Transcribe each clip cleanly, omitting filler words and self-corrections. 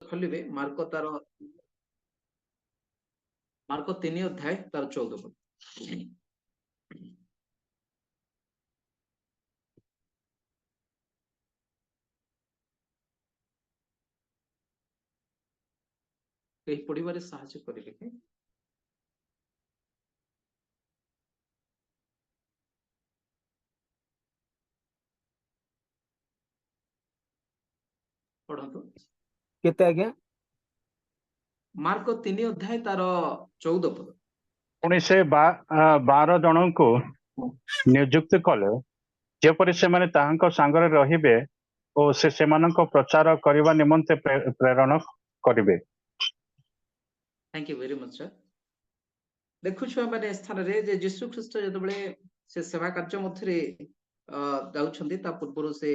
खोलिबे Marco 3 अध्याय तार 14 पद। कहीं पढ़िबारे साहाय्य करिले कि पढ़ंतु केते आज्ञा मार्को 3 अध्याय तार 14 पद। पुणी से 12 जनଙ୍କୁ नियुक्त कले जेपरि सेमाने ताहांको सांगरे रहिबे ओ से सेमानंको प्रचार करिबा निमंते प्रेरण करिबे। Thank you very much sir. देखु छु माने स्थान रे जे यीशु ख्रीष्ट जते बेले से सेवा कार्य मध्य रे जाउछंती ता पूर्व से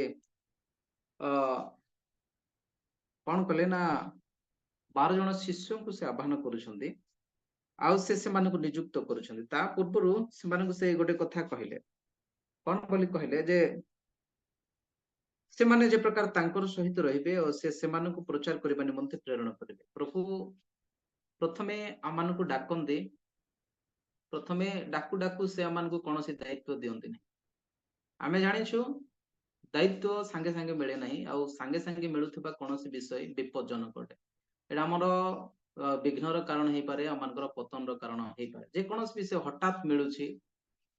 कोन कले ना 12 जन शिष्यों को से आह्वान करूछंती आउ से मानक नियुक्त करूछंती ता पूर्व से मानक से गोटे कथा कहले कोन बोली कहले जे से माने जे प्रकार तांकर सहित रहिबे और से मानक प्रचार करबा निमंते प्रेरण करिवे। प्रभु प्रथमे आमान को डाकंदे प्रथमे डाकू डाकू से आमान को कौन सी दायित्व दियंती नहीं। आमे जानिछु दायित्व सांगे सांगे मिले नहीं आउ सांगे सांगे मिलुथिबा कौन सी विषय विपज्जनक अटे। एटा हमर विघ्नर कारण हे पारे आमानकर पतनर कारण हे पारे। जे कौन सी विषय हठात मिलुछि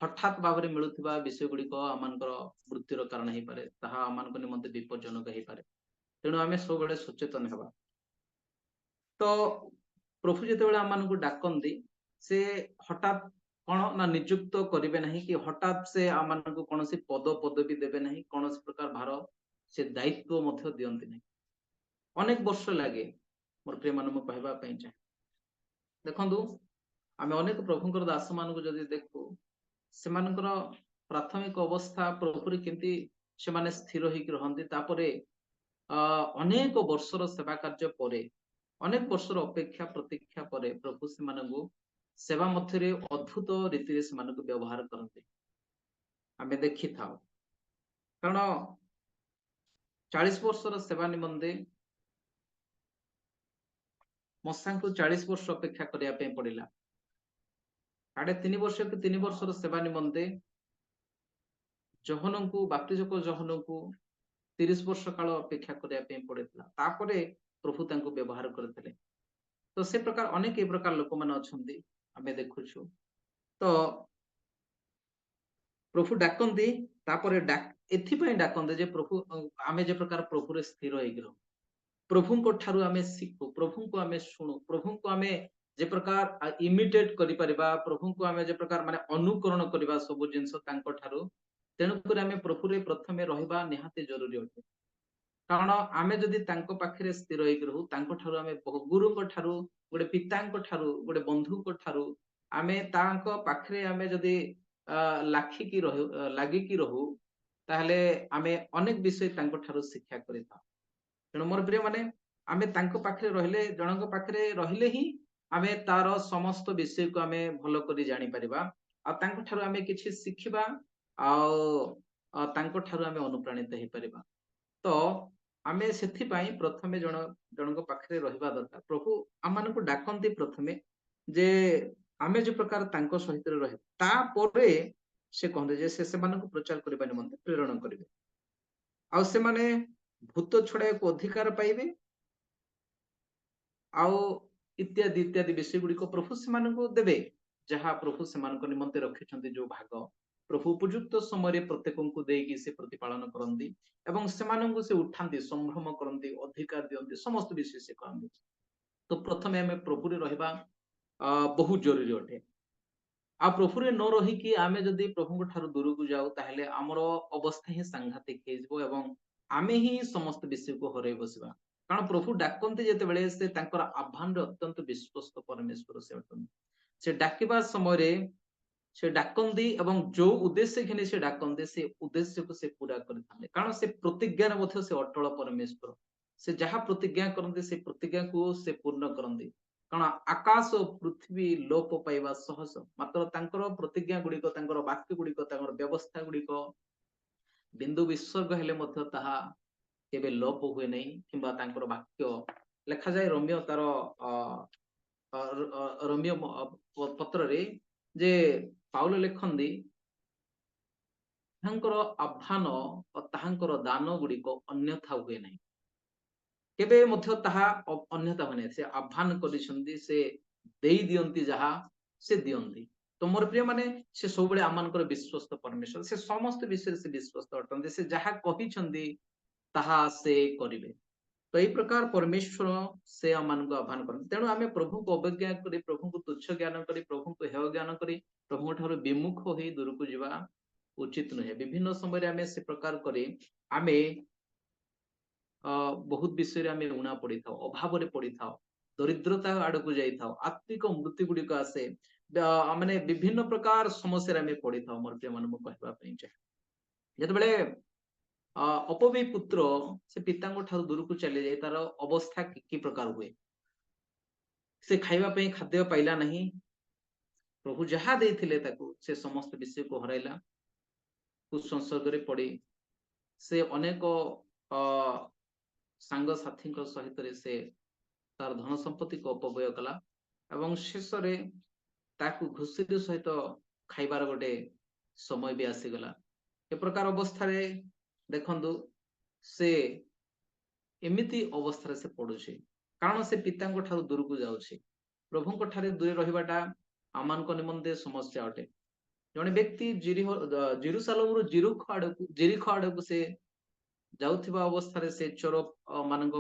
हठात भाବରେ मिलुथिबा विषय गुडी को आमानकर मृत्युर कारण हे पारे ताहा आमानक निमंते विपज्जनक हे पारे। तेणु आमे सब बेले सचेतन हेबा। तो प्रभु जेते बेले आमान को डाकंदी से हठात कौन ना नियुक्त करिवे नहीं कि हठात से आमान को कौन सी पद पदवी देवे नहीं कौन सी प्रकार भार से दायित्व मध्य दियंती नहीं। अनेक वर्ष लागे मोर प्रिय मान कहबा पई चाहे देखंतु आमे अनेक प्रभुंकर दास मान को जदि देखु से मानकर प्राथमिक अवस्था प्रभुरी केमती से माने स्थिर होई रहंती तापरे अनेक वर्षर सेवा कार्य परे अनेक वर्षर अपेक्षा प्रतीक्षा परे प्रभु से मानगु सेवा मध्य अद्भुत रीति से मानक व्यवहार करते आमे देखि थाओ। कारण 40 वर्षर सेवा निमंते मसा को 40 वर्ष अपेक्षा करिया पे पड़िला। 3.5 वर्ष कि 3 वर्षर सेवा निमंते जहन को बाप्तिजक जहन को 30 वर्ष काल अपेक्षा करिया पे पड़ितला तापरे प्रभु तांको व्यवहार करथिले। तो से प्रकार अनेक ए प्रकार लोक माने अछंती आमे देखुछु। तो प्रभु डाकंती तापरे एथि पई डाकंते जे प्रभु आमे जे प्रकार प्रभु रे स्थिर होई गिरो प्रभु को ठारू आमे सिखु प्रभु को आमे सुनु प्रभु को आमे जे प्रकार इमिटेट करि परिबा प्रभु को आमे जे प्रकार माने अनुकरण करिबा सब जिंस तांको ठारू तेणु कर आमे प्रभु रे प्रथमे रहिबा निहाते जरूरी होते। कारण आमे जदि तांको पाखरे स्थिर होई रहू तांको ठारू आमे गुरु को ठारू गोटे पितांको ठारू गोटे बंधु को ठारू आमे तांको पाखरे आमे जदि लाखी की रहू लागि की रहू ताहले आमे अनेक विषय तांको ठारू शिक्षा करिता। तेणु मोर प्रिय माने आमे तांको पाखरे रहिले जनक पाखरे रहिले ही आमे तार समस्त विषय को आमे भलो करी जानि परिबा आ तांको ठारू आमे किछि शिखिबा आ तांको ठारू आमे अनुप्राणित हे परिबा। तो आमे सेथि पई प्रथमे जनक पाखरे रहिबा दरकार। प्रभु आमान को डाकंती प्रथमे जे आमे जे प्रकार तांको सहित रहे ता परे से कहते जे से मान को प्रचार करबा निमंते प्रेरण करिवे आ से माने भूत छड़ाय को अधिकार पाइबे आउ इत्यादि इत्यादि विषय गुडी को प्रभु से मान को देबे जहा प्रभु से मान को निमंते रखिछंती जो भाग प्रभु उपयुक्त समय प्रत्येक को देकी से प्रतिपालन करती एवं से से उठाती संभ्रम करती अधिकार दियंती समस्त विषय से कहते। तो प्रथमे आम प्रभु रहिबा बहुत जरूरी अटे। आ प्रभु न रहीकि आमे जदि प्रभु ठारू दूर को जाऊ ताहले हमर अवस्था ही सांघातिक हेजबो एवं आमे ही समस्त विषय को हरै बसबा। कारण प्रभु डाकंती जेते बेले से तांकर आह्वान रे अत्यंत विश्वस्त परमेश्वर से अटन से डाकिबा समय रे से डाकंती एवं जो उद्देश्य घिने से डाकंती से उद्देश्य को से पूरा करथाले। कारण से प्रतिज्ञा मध्य से अटल परमेश्वर से जहा प्रतिज्ञा करंती से प्रतिज्ञा को से पूर्ण करंती। कारण आकाश और पृथ्वी लोप पाइबा सहज मात्र तांकर प्रतिज्ञा गुडी को तांकर वाक्य गुडी को तांकर व्यवस्था गुडी को बिंदु विसर्ग हेले मध्य ताहा केबे लोप हुए नहीं किंबा तांकर वाक्य ଲେଖା ଯାଏ ରୋମିଓ ତାର ରୋମିଓ ପତ୍ରରେ ଯେ ପାଉଲ ଲେଖନ୍ତି ତାହାଙ୍କର ଆହ୍ୱାନ ଓ ତାହାଙ୍କର ଦାନ ଗୁଡିକ ଅନ୍ୟଥା ହୁଏ ନାହିଁ। କେବେ ମଧ୍ୟ ତାହା ଅନ୍ୟଥା ହୁଏ ନାହିଁ। ସେ ଆହ୍ୱାନ କରିଛନ୍ତି, ସେ ଦେଇ ଦିଅନ୍ତି, ଯାହା ସେ ଦିଅନ୍ତି। ତ ମୋର ପ୍ରିୟ ମାନେ ସେ ସବୁବେଳେ ଆମମାନଙ୍କର ବିଶ୍ୱସ୍ତ ପରମେଶ୍ୱର। ସେ ସମସ୍ତ ବିଷୟରେ ସେ ବିଶ୍ୱସ୍ତ ଅଟନ୍ତି। ସେ ଯାହା କହିଛନ୍ତି ତାହା ସେ କରିବେ। ତ ଏଇ ପ୍ରକାର ପରମେଶ୍ୱର ସେ ଆମମାନଙ୍କୁ ଆହ୍ୱାନ କରନ୍ତି। ତେଣୁ ଆମେ ପ୍ରଭୁଙ୍କୁ ଅବଜ୍ଞା କରି, ପ୍ରଭୁଙ୍କୁ ତୁଚ୍ଛ ଜ୍ଞାନ କରି, ପ୍ରଭୁଙ୍କୁ ହେୟ ଜ୍ଞାନ କରି, ପ୍ରଭୁଙ୍କ ଠାରୁ ବିମୁଖ ହୋଇ ଦୂରକୁ ଯିବା ଉଚିତ ନୁହେଁ। ବିଭିନ୍ନ ସମୟରେ ଆମେ ସେ ପ୍ରକାର କରି ଆମେ ବହୁତ ବିଷୟରେ ଆମେ ଉଣା ପଡିଥାଉ, ଅଭାବରେ ପଡିଥାଉ, ଦରିଦ୍ରତା ଆଡକୁ ଯାଇଥାଉ, ଆତ୍ମିକ ମୃତ୍ୟୁ ଗୁଡିକ ଆସେ, ମାନେ ବିଭିନ୍ନ ପ୍ରକାର ସମସ୍ୟାରେ ଆମେ ପଡିଥାଉ। ମୋର ପ୍ରିୟ ମାନଙ୍କୁ କହିବା ପାଇଁ ଚାହେଁ, ଯେତେବେଳେ ଅପବୀ ପୁତ୍ର ସେ ପିତାଙ୍କ ଠାରୁ ଦୂରକୁ ଚାଲିଯାଏ, ତାର ଅବସ୍ଥା କି ପ୍ରକାର ହୁଏ। ସେ ଖାଇବା ପାଇଁ ଖାଦ୍ୟ ପାଇଲା ନାହିଁ। ପ୍ରଭୁ ଯାହା ଦେଇଥିଲେ ତାକୁ, ସେ ସମସ୍ତ ବିଷୟକୁ ହରାଇଲା। କୁସଂସର୍ଗରେ ପଡି ସେ ଅନେକ ସାଙ୍ଗସାଥୀଙ୍କ ସହିତରେ ସେ ତାର ଧନ ସମ୍ପତ୍ତିକୁ ଅପବ୍ୟୟ କଲା ଏବଂ ଶେଷରେ ତାକୁ ଘୁଷୁରି ସହିତ ଖାଇବାର ଗୋଟେ ସମୟ ବି ଆସିଗଲା। ଏ ପ୍ରକାର ଅବସ୍ଥାରେ ଦେଖନ୍ତୁ ସେ ଏମିତି ଅବସ୍ଥାରେ ସେ ପଡୁଛି, କାରଣ ସେ ପିତାଙ୍କ ଠାରୁ ଦୂରକୁ ଯାଉଛି। ପ୍ରଭୁଙ୍କ ଠାରେ ଦୂରେ ରହିବାଟା ଆମମାନଙ୍କ ନିମନ୍ତେ ସମସ୍ୟା ଅଟେ। ଜଣେ ବ୍ୟକ୍ତି ଜେରୁସାଲେମରୁ ଜେରିଖ ଆଡକୁ ସେ ଯାଉଥିବା ଅବସ୍ଥାରେ ସେ ଚୋର ମାନଙ୍କ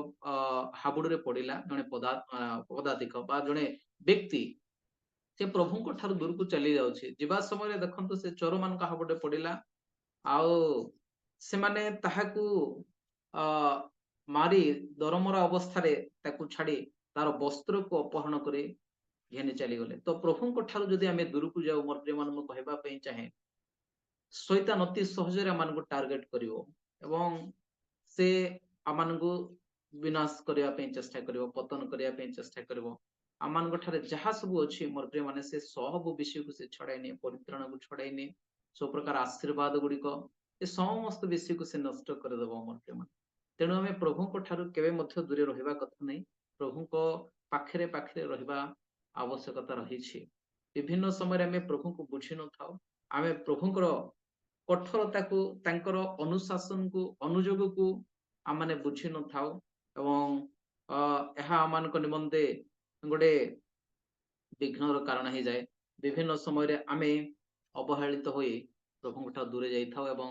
ହାବୁଡରେ ପଡିଲା। ଜଣେ ପଦାତିକ ବା ଜଣେ ବ୍ୟକ୍ତି ସେ ପ୍ରଭୁଙ୍କ ଠାରୁ ଦୂରକୁ ଚାଲି ଯାଉଛି। ଯିବା ସମୟରେ ଦେଖନ୍ତୁ ସେ ଚୋର ମାନଙ୍କ ହାବୁଡରେ ପଡିଲା, ଆଉ ସେମାନେ ତାହାକୁ ମାରି ଦରମରା ଅବସ୍ଥାରେ ତାକୁ ଛାଡି ତାର ବସ୍ତ୍ରକୁ ଅପହରଣ କରି ଘେନି ଚାଲିଗଲେ। ତ ପ୍ରଭୁଙ୍କ ଠାରୁ ଯଦି ଆମେ ଦୂରକୁ ଯାଉ, ମୋର ପ୍ରିୟମାନଙ୍କୁ କହିବା ପାଇଁ ଚାହେଁ, ଶୈତାନ ଅତି ସହଜରେ ଆମମାନଙ୍କୁ ଟାର୍ଗେଟ କରିବ ଏବଂ ସେ ଆମମାନଙ୍କୁ ବିନାଶ କରିବା ପାଇଁ ଚେଷ୍ଟା କରିବ, ପତନ କରିବା ପାଇଁ ଚେଷ୍ଟା କରିବ। ଆମମାନଙ୍କ ଠାରେ ଯାହା ସବୁ ଅଛି ମୋର ପ୍ରିୟ ମାନେ, ସେ ସବୁ ବିଷୟକୁ ସେ ଛଡାଇନି, ପରିତ୍ରାଣକୁ ଛଡାଇନି, ସବୁ ପ୍ରକାର ଆଶୀର୍ବାଦ ଗୁଡିକ, ଏ ସମସ୍ତ ବିଷୟକୁ ସେ ନଷ୍ଟ କରିଦେବ ମୋର ପ୍ରିୟ ମାନେ। ତେଣୁ ଆମେ ପ୍ରଭୁଙ୍କ ଠାରୁ କେବେ ମଧ୍ୟ ଦୂରେ ରହିବା କଥା ନାହିଁ। ପ୍ରଭୁଙ୍କ ପାଖରେ ପାଖରେ ରହିବା ଆବଶ୍ୟକତା ରହିଛି। ବିଭିନ୍ନ ସମୟରେ ଆମେ ପ୍ରଭୁଙ୍କୁ ବୁଝି ନଥାଉ, ଆମେ ପ୍ରଭୁଙ୍କର କଠୋରତାକୁ, ତାଙ୍କର ଅନୁଶାସନକୁ, ଅନୁଯୋଗକୁ ଆମମାନେ ବୁଝି ନଥାଉ ଏବଂ ଏହା ଆମମାନଙ୍କ ନିମନ୍ତେ ଗୋଟେ ବିଘ୍ନର କାରଣ ହେଇଯାଏ। ବିଭିନ୍ନ ସମୟରେ ଆମେ ଅବହେଳିତ ହୋଇ ପ୍ରଭୁଙ୍କ ଠାରୁ ଦୂରେ ଯାଇଥାଉ ଏବଂ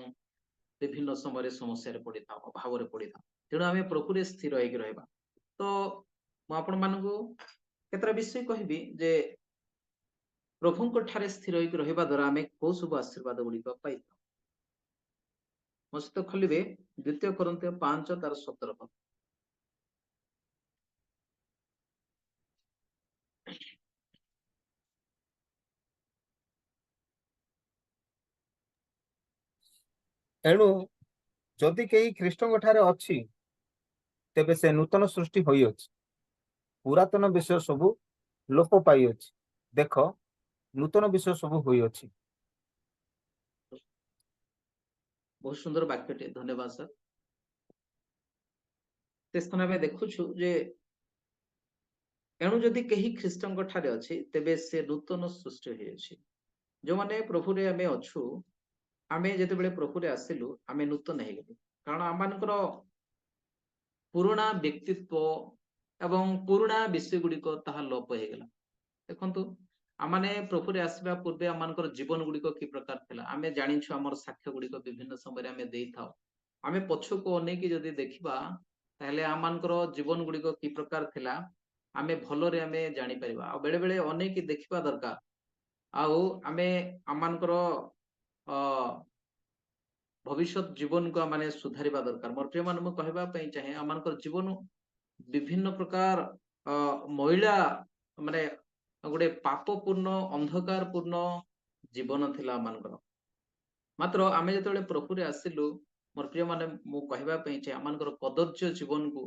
ବିଭିନ୍ନ ସମୟରେ ସମସ୍ୟାରେ ପଡିଥାଉ, ଅଭାବରେ ପଡିଥାଉ। ତେଣୁ ଆମେ ପ୍ରଭୁରେ ସ୍ଥିର ହେଇକି ରହିବା। ତ ମୁଁ ଆପଣମାନଙ୍କୁ କେତେଟା ବିଷୟ କହିବି ଯେ ପ୍ରଭୁଙ୍କ ଠାରେ ସ୍ଥିର ହେଇକି ରହିବା ଦ୍ୱାରା ଆମେ କୋଉ ସବୁ ଆଶୀର୍ବାଦ ଗୁଡିକ ପାଇଥାଉ। ମୋ ସହିତ ଖୋଲିବେ 2 Corinthians 5 ତାର 17 ପଦ। ଏଣୁ ଯଦି କେହି ଖ୍ରୀଷ୍ଟଙ୍କ ଠାରେ ଅଛି, ତେବେ ସେ ନୂତନ ସୃଷ୍ଟି ହୋଇଅଛି, ପୁରାତନ ବିଷୟ ସବୁ ଲୋପ ପାଇଅଛି, ଦେଖ ନୂତନ ବିଷୟ ସବୁ ହୋଇଅଛି। ବହୁତ ସୁନ୍ଦର ବାକ୍ୟଟେ, ଧନ୍ୟବାଦ ସାର୍। ସେ ସ୍ଥାନ ଆମେ ଦେଖୁଛୁ ଯେ ଏଣୁ ଯଦି କେହି ଖ୍ରୀଷ୍ଟଙ୍କ ଠାରେ ଅଛି, ତେବେ ସେ ନୂତନ ସୃଷ୍ଟି ହୋଇଅଛି। ଯୋଉମାନେ ପ୍ରଭୁରେ ଆମେ ଅଛୁ, ଆମେ ଯେତେବେଳେ ପ୍ରଭୁରେ ଆସିଲୁ, ଆମେ ନୂତନ ହେଇଗଲୁ। କାରଣ ଆମମାନଙ୍କର ପୁରୁଣା ବ୍ୟକ୍ତିତ୍ୱ ଏବଂ ପୁରୁଣା ବିଷୟ ଗୁଡିକ ତାହା ଲୋପ ହେଇଗଲା। ଦେଖନ୍ତୁ, ଆମମାନେ ପ୍ରଭୁରେ ଆସିବା ପୂର୍ବେ ଆମମାନଙ୍କର ଜୀବନ ଗୁଡିକ କି ପ୍ରକାର ଥିଲା ଆମେ ଜାଣିଛୁ। ଆମର ସାକ୍ଷ୍ୟ ଗୁଡିକ ବିଭିନ୍ନ ସମୟରେ ଆମେ ଦେଇଥାଉ। ଆମେ ପଛକୁ ଅନେଇକି ଯଦି ଦେଖିବା, ତାହେଲେ ଆମମାନଙ୍କର ଜୀବନ ଗୁଡିକ କି ପ୍ରକାର ଥିଲା ଆମେ ଭଲରେ ଆମେ ଜାଣିପାରିବା। ଆଉ ବେଳେ ବେଳେ ଅନେଇକି ଦେଖିବା ଦରକାର। ଆଉ ଆମେ ଆମମାନଙ୍କର ଭବିଷ୍ୟତ ଜୀବନକୁ ଆମେ ସୁଧାରିବା ଦରକାର। ମୋର ପ୍ରିୟ ମାନେ ମୁଁ କହିବା ପାଇଁ ଚାହେଁ, ଆମମାନଙ୍କର ଜୀବନ ବିଭିନ୍ନ ପ୍ରକାର ମହିଳା ମାନେ ଗୋଟେ ପାପପୂର୍ଣ୍ଣ, ଅନ୍ଧକାର ପୂର୍ଣ୍ଣ ଜୀବନ ଥିଲା ଆମମାନଙ୍କର। ମାତ୍ର ଆମେ ଯେତେବେଳେ ପ୍ରଭୁରେ ଆସିଲୁ, ମୋର ପ୍ରିୟ ମାନେ ମୁଁ କହିବା ପାଇଁ ଚାହେଁ, ଆମମାନଙ୍କର କଦର୍ଯ୍ୟ ଜୀବନକୁ,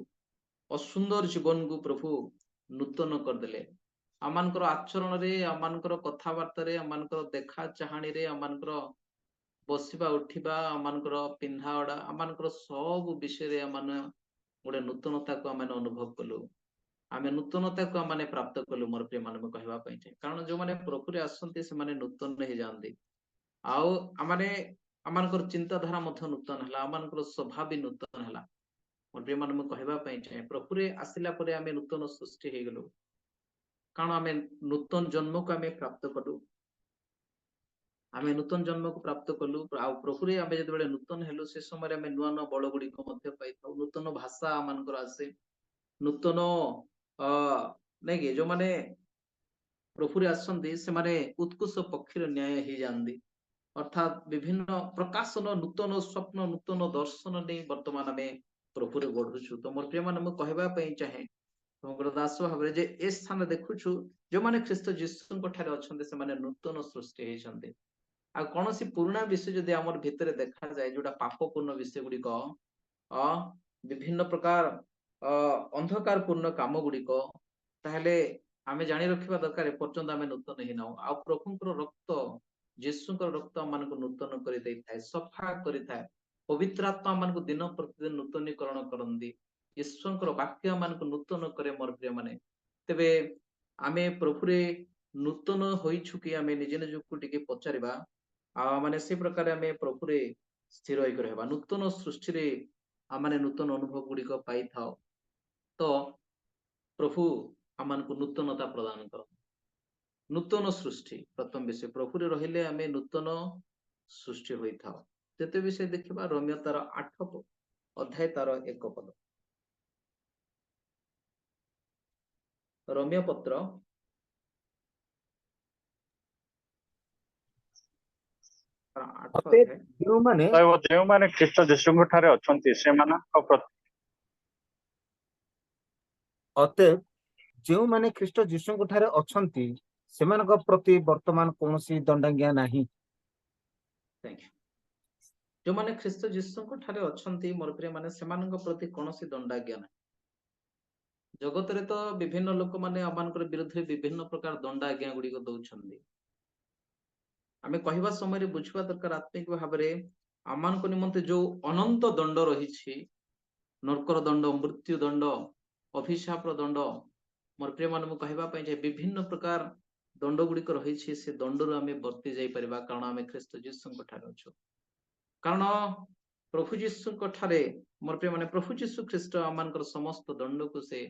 ଅସୁନ୍ଦର ଜୀବନକୁ ପ୍ରଭୁ ନୂତନ କରିଦେଲେ। ଆମମାନଙ୍କର ଆଚରଣରେ, ଆମମାନଙ୍କର କଥାବାର୍ତ୍ତାରେ, ଆମମାନଙ୍କର ଦେଖା ଚାହାଣୀରେ, ଆମମାନଙ୍କର ବସିବା ଉଠିବା, ଆମମାନଙ୍କର ପିନ୍ଧା ଅଡା, ଆମମାନଙ୍କର ସବୁ ବିଷୟରେ ଆମେ ଗୋଟେ ନୂତନତାକୁ ଆମେ ଅନୁଭବ କଲୁ। आमे नूतनता को आमे प्राप्त कलु मोर प्रिय मान कहवा पई छे कारण जो माने प्रभु रे आसंती से माने नूतन हे जानती आउ आमाने आमानकर चिंताधारा मध्य नूतन हला आमानकर स्वभाव भी नूतन हला मोर प्रिय मान कहवा पई छे प्रभु रे आसिला परे आमे नूतन सृष्टि हे गेलु कारण आमे नूतन जन्म को आमे प्राप्त कलु आमे नूतन जन्म को प्राप्त कलु आ प्रभु रे आमे जते नूतन हेलु से समय आमे नुआ नुआ बळ गुडी को मध्य पाई थाउ नूतन भाषा आमानकर आसे नूतन नहीं कि जो माने प्रभु रे आसंती से माने उत्कुश पक्षीर न्याय ही जानती अर्थात विभिन्न प्रकाशन नूतन स्वप्न नूतन दर्शन नहीं वर्तमान आमे प्रभु रे गढुछु तो मोर प्रिय मान मु कहबा पई चाहे समग्र दास भाबरे जे ए स्थान देखुछु जो माने ख्रीष्ट जीसु को ठारे अछंते से माने नूतन सृष्टि हे छंते आ कोनोसी पुराना विषय जदि हमर भितरे देखा जाए जोटा पापपूर्ण विषय गुडी को विभिन्न प्रकार अंधकार पूर्ण काम गुडी को ताहले आमे जानि रखिबा दरकार पर्यंत आमे नूतन हे नाउ आ प्रभुଙ୍କର रक्त जीसुଙ୍କର रक्त हमनको नूतन करि दै थाए सफा करि थाए पवित्र आत्मा हमनको दिन प्रतिदिन नूतनीकरण करंदी ईश्वरଙ୍କର वाक्य हमनको नूतन करे मोर प्रिय माने तेबे आमे प्रभुरे नूतन होइछु कि आमे निजे निजको टिके पचारिबा आ माने से प्रकार आमे प्रभुरे स्थिर होई रहबा नूतन सृष्टि रे आमाने नूतन अनुभव गुडी को पाई थाओ तो प्रभु हमनको नूतनता प्रदान कर नूतन सृष्टि प्रथम विषय प्रभु रे रहिले आमे नूतन सृष्टि होई थाओ तेते विषय देखिबा रोमियो तार 8 अध्याय तार 1 पद रोमियो पत्र अतएव जोमाने जो माने ख्रीष्ट जीशुଙ୍କ ଠାରେ ଅଛନ୍ତି ସେମାନଙ୍କ ପ୍ରତି अतएव ଯେଉଁମାନେ ଖ୍ରୀଷ୍ଟ ଯୀଶୁଙ୍କ ଠାରେ ଅଛନ୍ତି ସେମାନଙ୍କ ପ୍ରତି ବର୍ତ୍ତମାନ କୌଣସି ଦଣ୍ଡାଜ୍ଞା ନାହିଁ थैंक यू जो माने ख्रीष्ट जीसु को ठारे अछंती मोर प्रिय माने सेमानक प्रति कोनोसी दंडाज्ञा ना जगत रे तो विभिन्न लोक माने अमानकर विरुद्ध विभिन्न प्रकार दंडाज्ञा गुडी को दउछंदी आमे कहवा समय रे बुझवा दरकार आत्मिक भाबरे अमान को निमंते जो अनंत दंड रही छी नरकर दंड मृत्यु दंड अभिशाप दंड मोर प्रिय मान मु कहवा पई जे विभिन्न प्रकार दंड गुडी को रही छी से दंड रो आमे बर्ती जाई परिबा कारण आमे ख्रीष्ट जीसु को ठारे अछु कारण प्रभु जीसु को ठारे मोर प्रिय माने प्रभु जीसु ख्रीष्ट अमानकर समस्त दंड को से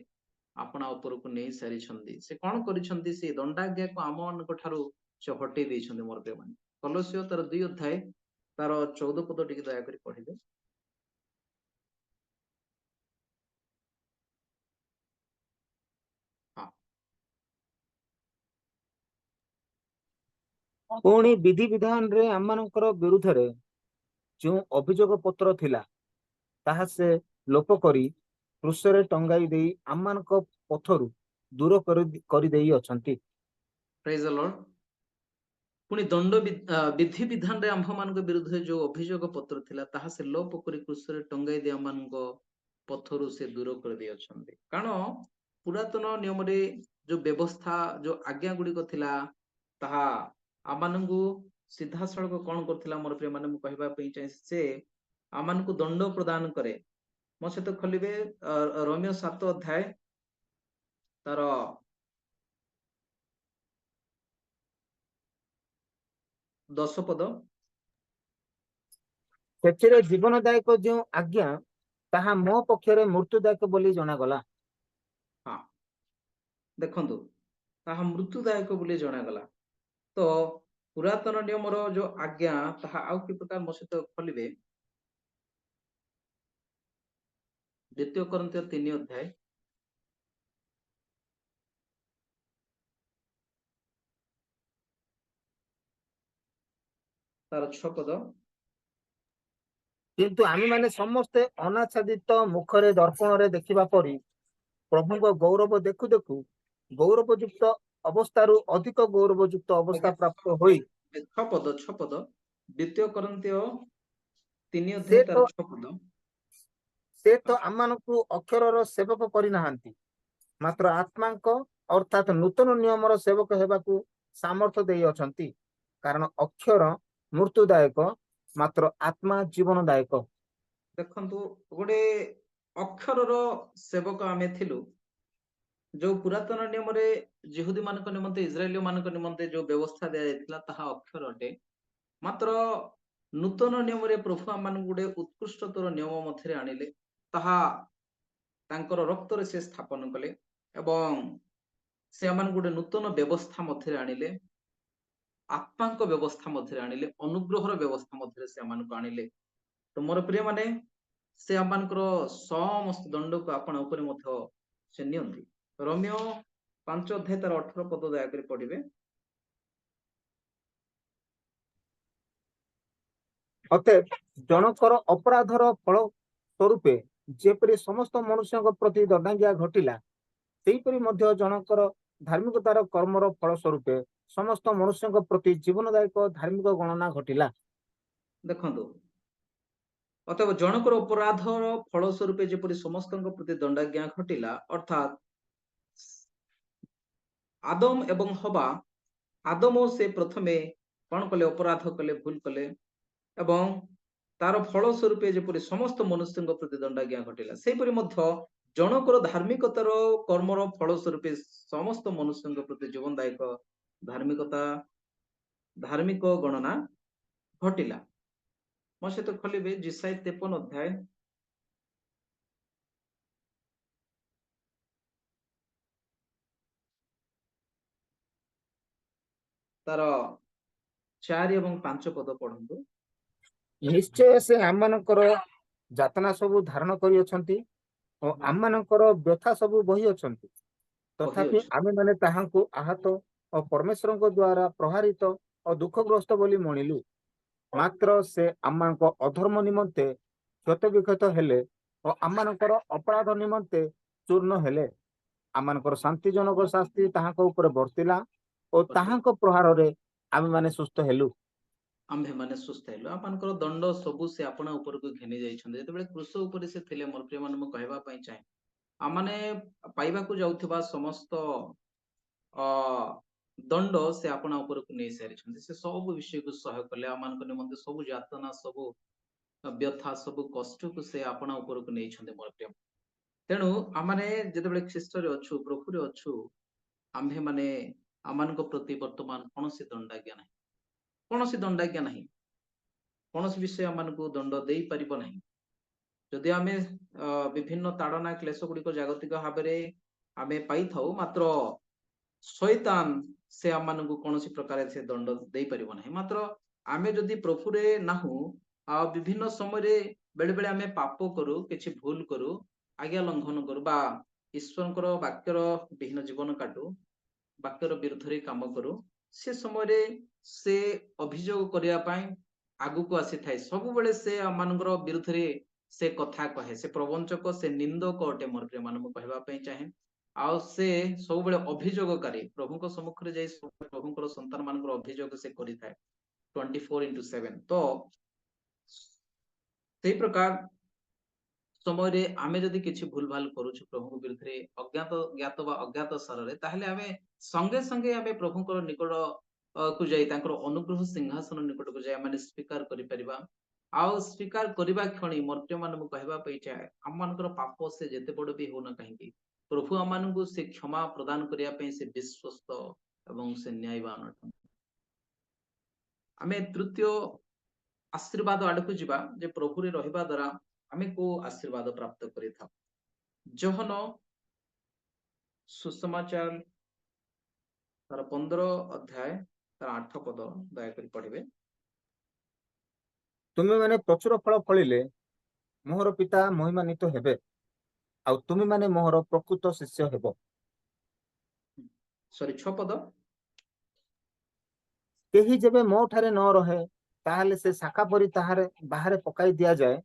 अपना ऊपर को नहीं सारी छंदी से कोन करि छंदी से दंडाज्ञा को आमन को ठारो से हटे दै छंदी मोर प्रिय माने कलोसियो तार 2 अध्याय तार 14 पद टिके दया करी पढिबे हां पुणी विधि विधान रे आमनकर विरुद्ध रे जो अभियोग पत्र थिला ताहा से लोप करी क्रूसरे टंगाई देई आमनक पथरु दूर करी देई अछंती प्रेज द लॉर्ड पुणी दंड विधि विधान रे आंभ मान विरुद्ध जो अभियोग पत्र थिला ताहा से लोप करी क्रूसरे टंगाई दे आमान पथरु से दूर कर दे अछंती कारण पुरातन नियम रे जो व्यवस्था जो आज्ञा गुडी को थिला ताहा आमानंगु सीधा सड़क कोन करथिला मोर प्रिय माने मु कहबा पई चाहे से आमानकु दंड प्रदान करे मो से तो खलिबे रोमियो 7 अध्याय तार 10 पद सेचिरे जीवनदायक जो आज्ञा ताहा मो पक्षरे मृत्युदायक बोली जणा गला हां देखंतु ताहा मृत्युदायक बोली जणा गला तो पुरातन नियम रो जो आज्ञा ताहा आउ कि प्रकार मो से तो खलिबे द्वितीय कोरिन्थियो 3 अध्याय तार 6 पद किंतु आमी माने समस्त अनाच्छादित मुखरे दर्पण रे देखिबा परी प्रभु को गौरव देखु देखु गौरवयुक्त अवस्थारु अधिक गौरवयुक्त अवस्था प्राप्त होई 6 पद द्वितीय कोरिन्थियो 3 अध्याय तार 6 पद से तो आमानकु अक्षरर सेवक करि नाहंती मात्र आत्मांक अर्थात नूतन नियमर सेवक हेबाकू सामर्थ्य देई अछंती कारण अक्षर मृत्युदायक मात्र आत्मा जीवनदायक देखंतु गोटे अक्षरर सेवक आमे थिलु जो पुरातन नियम रे जिहुदी मानक निमंते इस्राएलियो मानक निमंते जो व्यवस्था दिया जायतिला ताहा अक्षर अटे मात्र नूतन नियम रे प्रभु आमान गुडे उत्कृष्टतर नियम मध्यरे आनिले ताहा तांकर रक्तरे से स्थापन कले एवं से आमान गुडे नूतन व्यवस्था मध्यरे आनिले आत्मांक व्यवस्था मध्यरे आनिले अनुग्रहर व्यवस्था मध्यरे से आमान को आनिले तो मोर प्रिय माने से आमानकर समस्त दंड को आपण ऊपर मध्य से नियंती रोमियो 5 अध्याय तार 18 पद दया करी पढ़िबे ଅତଏବ ଜଣଙ୍କର ଅପରାଧର ଫଳ ସ୍ୱରୂପେ ଯେପରି ସମସ୍ତ ମନୁଷ୍ୟଙ୍କ ପ୍ରତି ଦଣ୍ଡାଜ୍ଞା ଘଟିଲା ସେହିପରି ମଧ୍ୟ ଜଣଙ୍କର ଧାର୍ମିକତାର କର୍ମର ଫଳ ସ୍ୱରୂପେ ସମସ୍ତ ମନୁଷ୍ୟଙ୍କ ପ୍ରତି ଜୀବନଦାୟକ ଧାର୍ମିକ ଗଣନା ଘଟିଲା। ଦେଖନ୍ତୁ ଅତଏବ ଜଣଙ୍କର ଅପରାଧର ଫଳ ସ୍ୱରୂପେ ଯେପରି ସମସ୍ତଙ୍କ ପ୍ରତି ଦଣ୍ଡାଜ୍ଞା ଘଟିଲା ଅର୍ଥାତ ଆଦମ ଏବଂ ହବା ଆଦମ ସେ ପ୍ରଥମେ କଣ କଲେ ଅପରାଧ କଲେ ଭୁଲ କଲେ ଏବଂ ତାର ଫଳ ସ୍ୱରୂପେ ଯେପରି ସମସ୍ତ ମନୁଷ୍ୟଙ୍କ ପ୍ରତି ଦଣ୍ଡାଜ୍ଞା ଘଟିଲା ସେହିପରି ମଧ୍ୟ ଜଣଙ୍କର ଧାର୍ମିକତାର କର୍ମର ଫଳ ସ୍ୱରୂପେ ସମସ୍ତ ମନୁଷ୍ୟଙ୍କ ପ୍ରତି ଜୀବନଦାୟକ ଧାର୍ମିକ ଗଣନା ଘଟିଲା। ମୋ ସହିତ ଖୋଲିବେ ଜିସାଇ 53 ଅଧ୍ୟାୟ ତାର 4 ଏବଂ 5 ପଦ ପଢନ୍ତୁ। ନିଶ୍ଚୟ ସେ ଆମମାନଙ୍କର ଯାତନା ସବୁ ଧାରଣ କରିଅଛନ୍ତି ଓ ଆମମାନଙ୍କର ବ୍ୟଥା ସବୁ ବହି ଅଛନ୍ତି ତଥାପି ଆମେମାନେ ତାହାଙ୍କୁ ଆହତ ଓ ପରମେଶ୍ୱରଙ୍କ ଦ୍ୱାରା ପ୍ରହାରିତ ଓ ଦୁଃଖଗ୍ରସ୍ତ ବୋଲି ମଣିଲୁ ମାତ୍ର ସେ ଆମମାନଙ୍କ ଅଧର୍ମ ନିମନ୍ତେ କ୍ଷତବିକ୍ଷତ ହେଲେ ଓ ଆମମାନଙ୍କର ଅପରାଧ ନିମନ୍ତେ ଚୂର୍ଣ୍ଣ ହେଲେ ଆମମାନଙ୍କର ଶାନ୍ତିଜନକ ଶାସ୍ତି ତାହାଙ୍କ ଉପରେ ବର୍ତ୍ତିଲା ଓ ତାହାଙ୍କ ପ୍ରହାରରେ ଆମେମାନେ ସୁସ୍ଥ ହେଲୁ। आम्भे माने सुस्थ हेलु आपनकर दंड सबु से आपना ऊपर को घेनी जाइछन्ते जेतेबेले क्रूस ऊपर से थिले मोर प्रिय मन मु कहबा पई चाहे आमाने पाइबा को जाउथबा समस्त अ दंड से आपना ऊपर को नै सारिछन्ते से सब विषय को सह कले आमानक निमंते सब यातना सब व्यथा सब कष्ट को से आपना ऊपर को नै छन्ते मोर प्रिय तेनु आमाने जेतेबेले ख्रीष्ट रे अछु प्रभु रे अछु आम्भे माने आमानक प्रति वर्तमान कोनोसी दंडाज्ञा नै कोनोसी दंडाज्ञा नहीं कोनोसी विषय आमानकु दंड देई परिबो नहीं जदि आमे विभिन्न ताड़ना क्लेश गुड़िक जागतिक भाव में आमे पाई थाउ मात्र शैतान से आमानकु कोनोसी प्रकार से दंड देई परिबो नहीं मात्र आमे जदि प्रभु रे नाहु आ विभिन्न समय रे बेले बेले आमे पाप करू किछि भूल करू आज्ञा लंघन करू बा ईश्वरकर वाक्यर विहीन जीवन काटू वाक्यर विरुद्ध रे काम करू से समय रे से अभियोग करिया पाई आगु को आसी थाए सब बेले से आमानकर विरुद्ध रे से कथा कहे से प्रवंचक से निंदक अटे मोर प्रिय मान कहबा पई चाहे आ से सब बेले अभियोगकारी प्रभुक सम्मुख रे जाई प्रभुकर संतान मानकर अभियोग से करि थाए 24/7 तो सेही प्रकार समय रे आमे जदि किछि भूल भाल करूछु प्रभु विरुद्ध रे अज्ञात ज्ञात बा अज्ञात सर रे ताहले आमे संगे संगे आमे प्रभुकर निकट को जाई तांकर अनुग्रह सिंहासन निकट को जाई माने स्वीकार करि परिबा आउ स्वीकार करिबा क्षणी मर्त्य मान मु कहबा पई चाहे हम मानकर पाप से जेते बड़ भी हो न कहीं प्रभु आमान को से क्षमा प्रदान करिया पई से विश्वस्त एवं से न्यायवान आमे तृतीय आशीर्वाद आडकु जिबा जे प्रभु रे रहिबा द्वारा आमे को आशीर्वाद प्राप्त करि था जोहन सुसमाचार तार 15 अध्याय तार 8 पद दया करी पढ़िबे तुमे माने प्रचुर फल फलिले मोहर पिता महिमान्वित हेबे आउ तुमे माने मोहर प्रकृत शिष्य हेबो सॉरी 6 पद केही जेबे मो ठारे न रहे ताहले से शाखा परी ताहारे बाहरे पकाई दिया जाए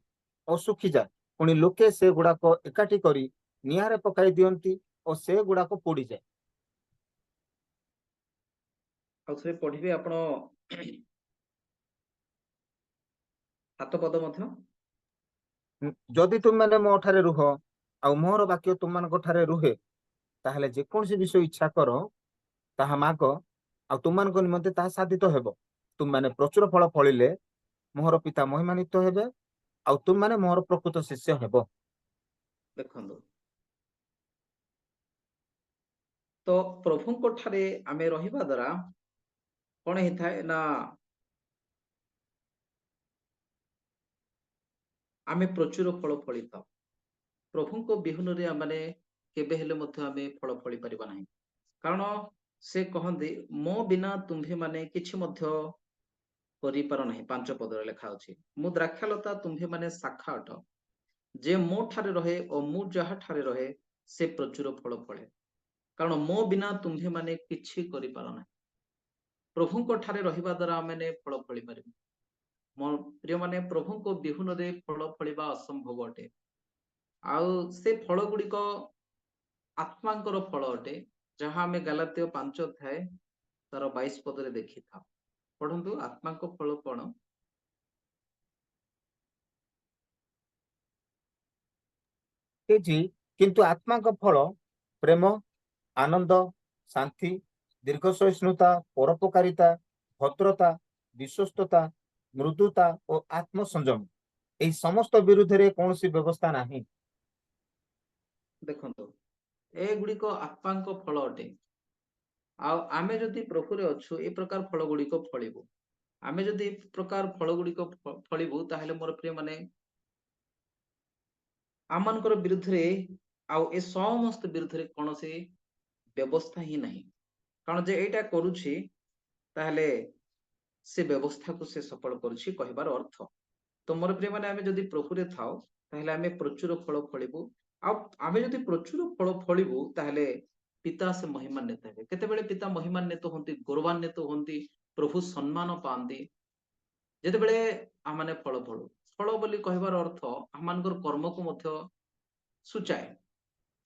और सुखी जाए पुणी लोके से गुड़ाक एकाठी करी निहारे पकाई दियंती और से गुड़ाक पोड़ी जाए आउथरे पढ़िबे आपण 7 पद मध्य जदि तुम माने मो ठारे रुह आ मोहर वाक्य तुम मान ठारे रुहे ताहले जे कोनसी विषय इच्छा करो ताहा माग आ तुम मान निमंते ताहा साधित हेबो तुम माने प्रचुर फल फलिले मोहर पिता महिमान्वित हेबे आ तुम माने मोहर प्रकृत शिष्य हेबो देखंदो तो प्रभुଙ୍କ ଠାରେ ଆମେ ରହିବା ଦ୍ୱାରା କଣ ହେଇଥାଏ ନା ଆମେ ପ୍ରଚୁର ଫଳ ଫଳିଥାଉ। ପ୍ରଭୁଙ୍କ ବିହୁନରେ ଆମେ କେବେ ହେଲେ ମଧ୍ୟ ଆମେ ଫଳ ଫଳି ପାରିବା ନାହିଁ। କାରଣ ସେ କହନ୍ତି ମୋ ବିନା ତୁମ୍ଭେ ମାନେ କିଛି ମଧ୍ୟ କରିପାର ନାହିଁ। 5 ପଦରେ ଲେଖା ଅଛି, ମୁଁ ଦ୍ରାକ୍ଷାଲତା ତୁମ୍ଭେ ମାନେ ଶାଖା ଅଟ, ଯେ ମୋ ଠାରେ ରହେ ଓ ମୁଁ ଯାହା ଠାରେ ରହେ ସେ ପ୍ରଚୁର ଫଳ ଫଳେ। କାରଣ ମୋ ବିନା ତୁମ୍ଭେ ମାନେ କିଛି କରିପାର ନାହିଁ। ପ୍ରଭୁଙ୍କ ଠାରେ ରହିବା ଦ୍ୱାରା ଆମେ ଫଳ ଫଳି ପାରିବୁ। ମୋ ପ୍ରିୟମାନେ, ପ୍ରଭୁଙ୍କ ବିହୁନରେ ଫଳ ଫଳିବା ଅସମ୍ଭବ ଅଟେ। ଆଉ ସେ ଫଳ ଗୁଡିକ ଆତ୍ମାଙ୍କର ଫଳ ଅଟେ, ଯାହା ଆମେ ଗାଲାତୀୟ 5 ଅଧ୍ୟାୟ ତାର 22 ପଦରେ ଦେଖିଥାଉ। ପଢନ୍ତୁ, ଆତ୍ମାଙ୍କ ଫଳ କଣ? ହେଇଛି କିନ୍ତୁ ଆତ୍ମାଙ୍କ ଫଳ ପ୍ରେମ, ଆନନ୍ଦ, ଶାନ୍ତି, ଦୀର୍ଘ ସହିଷ୍ଣୁତା, ପରୋପକାରିତା, ଭଦ୍ରତା, ବିଶ୍ୱସ୍ତତା, ମୃଦୁତା ଓ ଆତ୍ମସଂଯମ। ଏହି ସମସ୍ତ ବିରୁଦ୍ଧରେ କୌଣସି ବ୍ୟବସ୍ଥା ନାହିଁ। ଦେଖନ୍ତୁ, ଏଗୁଡିକ ଆତ୍ମାଙ୍କ ଫଳ ଅଟେ। ଆଉ ଆମେ ଯଦି ପ୍ରଭୁରେ ଅଛୁ, ଏ ପ୍ରକାର ଫଳ ଗୁଡିକ ଫଳିବୁ। ଆମେ ଯଦି ଏ ପ୍ରକାର ଫଳ ଗୁଡିକ ଫଳିବୁ, ତାହେଲେ ମୋର ପ୍ରିୟ ମାନେ ଆମମାନଙ୍କର ବିରୁଦ୍ଧରେ ଆଉ ଏ ସମସ୍ତ ବିରୁଦ୍ଧରେ କୌଣସି ବ୍ୟବସ୍ଥା ହିଁ ନାହିଁ। କାରଣ ଯେ ଏଇଟା କରୁଛି, ତାହେଲେ ସେ ବ୍ୟବସ୍ଥାକୁ ସେ ସଫଳ କରୁଛି କହିବାର ଅର୍ଥ। ତ ମୋର ପ୍ରିୟ ମାନେ, ଆମେ ଯଦି ପ୍ରଭୁରେ ଥାଉ ତାହେଲେ ଆମେ ପ୍ରଚୁର ଫଳ ଫଳିବୁ। ଆଉ ଆମେ ଯଦି ପ୍ରଚୁର ଫଳ ଫଳିବୁ, ତାହେଲେ ପିତା ସେ ମହିମାନ୍ୱିତ ହେବେ। କେତେବେଳେ ପିତା ମହିମାନ୍ୱିତ ହୁଅନ୍ତି, ଗୌରବାନ୍ୱିତ ହୁଅନ୍ତି, ପ୍ରଭୁ ସମ୍ମାନ ପାଆନ୍ତି ଯେତେବେଳେ ଆମମାନେ ଫଳ ଫଳୁ। ଫଳ ବୋଲି କହିବାର ଅର୍ଥ ଆମମାନଙ୍କର କର୍ମକୁ ମଧ୍ୟ ସୂଚାଏ।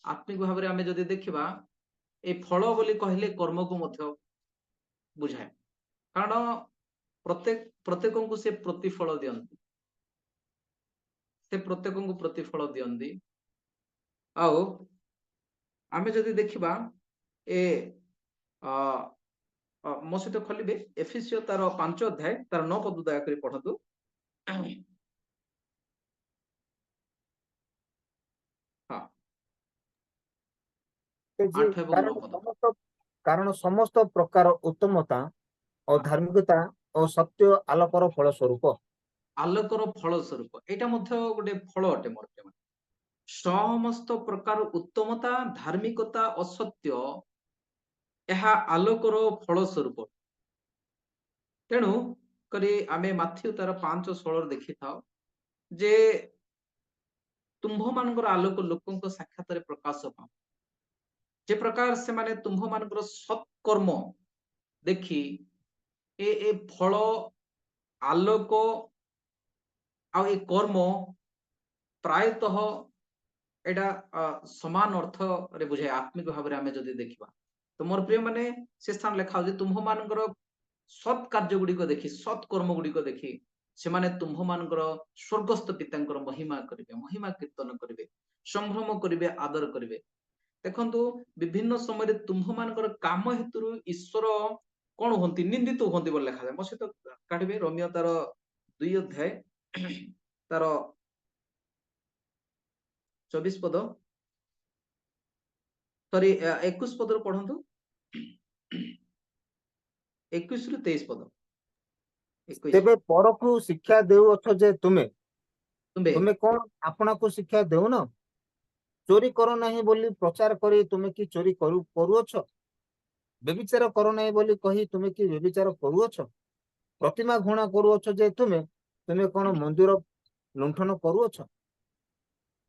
ଆତ୍ମିକ ଭାବରେ ଆମେ ଯଦି ଦେଖିବା, এই ଫଳ ବୋଲି କହିଲେ କର୍ମକୁ ମଧ୍ୟ ବୁଝାଏ। କାରଣ ପ୍ରତ୍ୟେକଙ୍କୁ ସେ ପ୍ରତିଫଳ ଦିଅନ୍ତି। ସେ ପ୍ରତ୍ୟେକଙ୍କୁ ପ୍ରତିଫଳ ଦିଅନ୍ତି। ଆଉ ଆମେ ଯଦି ଦେଖିବା, ଏ ମୋ ସହିତ ଖୋଲିବେ ଏଫେସିୟ ତାର 5 ଅଧ୍ୟାୟ ତାର 9 ପଦ ଦୟାକରି ପଢନ୍ତୁ। ହଁ, ହେଇଛି 8 ଏବଂ 9 ପଦ। କାରଣ ସମସ୍ତ ପ୍ରକାର ଉତ୍ତମତା ଓ ଧାର୍ମିକତା ଓ ସତ୍ୟ ଆଲୋକର ଫଳ ସ୍ୱରୂପ। ଆଲୋକର ଫଳ ସ୍ୱରୂପ, ଏଇଟା ମଧ୍ୟ ଗୋଟେ ଫଳ ଅଟେ ମୋର ପ୍ରିୟମାନେ। ସମସ୍ତ ପ୍ରକାର ଉତ୍ତମତା, ଧାର୍ମିକତା, ଅସତ୍ୟ, ଏହା ଆଲୋକର ଫଳ ସ୍ୱରୂପ। ତେଣୁ କରି ଆମେ ମାଥ୍ୟୁ ତାର 5:16 ଦେଖିଥାଉ ଯେ ତୁମ୍ଭମାନଙ୍କର ଆଲୋକ ଲୋକଙ୍କ ସାକ୍ଷାତରେ ପ୍ରକାଶ ପାଉ, ଯେ ପ୍ରକାର ସେମାନେ ତୁମ୍ଭମାନଙ୍କର ସତ୍କର୍ମ ଦେଖି ଏ ଫଳ, ଆଲୋକ ଆଉ ଏ କର୍ମ ପ୍ରାୟତଃ ଏଇଟା ସମାନ ଅର୍ଥରେ ବୁଝାଏ। ଆତ୍ମିକ ଭାବରେ ଆମେ ଯଦି ଦେଖିବା, ତ ମୋର ପ୍ରିୟ ମାନେ ସେ ସ୍ଥାନ ଲେଖା ହଉଛି ତୁମ୍ଭମାନଙ୍କର ସତ୍ କାର୍ଯ୍ୟ ଗୁଡିକ ଦେଖି, ସତ୍ କର୍ମ ଗୁଡିକ ଦେଖି ସେମାନେ ତୁମ୍ଭମାନଙ୍କର ସ୍ୱର୍ଗସ୍ଥ ପିତାଙ୍କର ମହିମା କରିବେ, ମହିମା କୀର୍ତ୍ତନ କରିବେ, ସମ୍ଭ୍ରମ କରିବେ, ଆଦର କରିବେ। ଦେଖନ୍ତୁ, ବିଭିନ୍ନ ସମୟରେ ତୁମ୍ଭମାନଙ୍କର କାମ ହେତୁରୁ ଈଶ୍ୱର କଣ ହୁଅନ୍ତି, ନିନ୍ଦିତ ହୁଅନ୍ତି ବୋଲି ଲେଖାଯାଏ। ମୋ ସହିତ କାଢିବେ ରୋମିଓ ତାର 2 ଅଧ୍ୟାୟ ତାର 24 ପଦ, ସରି 21 ପଦରୁ ପଢନ୍ତୁ। 21 ରୁ 23 ପଦ। 21 ତେବେ ପରକୁ ଶିକ୍ଷା ଦେଉଅଛ ଯେ ତୁମେ ତୁମ୍ଭେ ତୁମେ କଣ ଆପଣାକୁ ଶିକ୍ଷା ଦେଉନ? ଚୋରି କର ନାହିଁ ବୋଲି ପ୍ରଚାର କରି ତୁମେ କି ଚୋରି କରୁଅଛ? ବ୍ୟଭିଚାର କର ନାହିଁ ବୋଲି କହି ତୁମେ କି ବ୍ୟଭିଚାର କରୁଅଛ? ପ୍ରତିମା ଘୃଣା କରୁଅଛ ଯେ ତୁମେ କଣ ମନ୍ଦିର ଲୁଣ୍ଠନ କରୁଅଛ?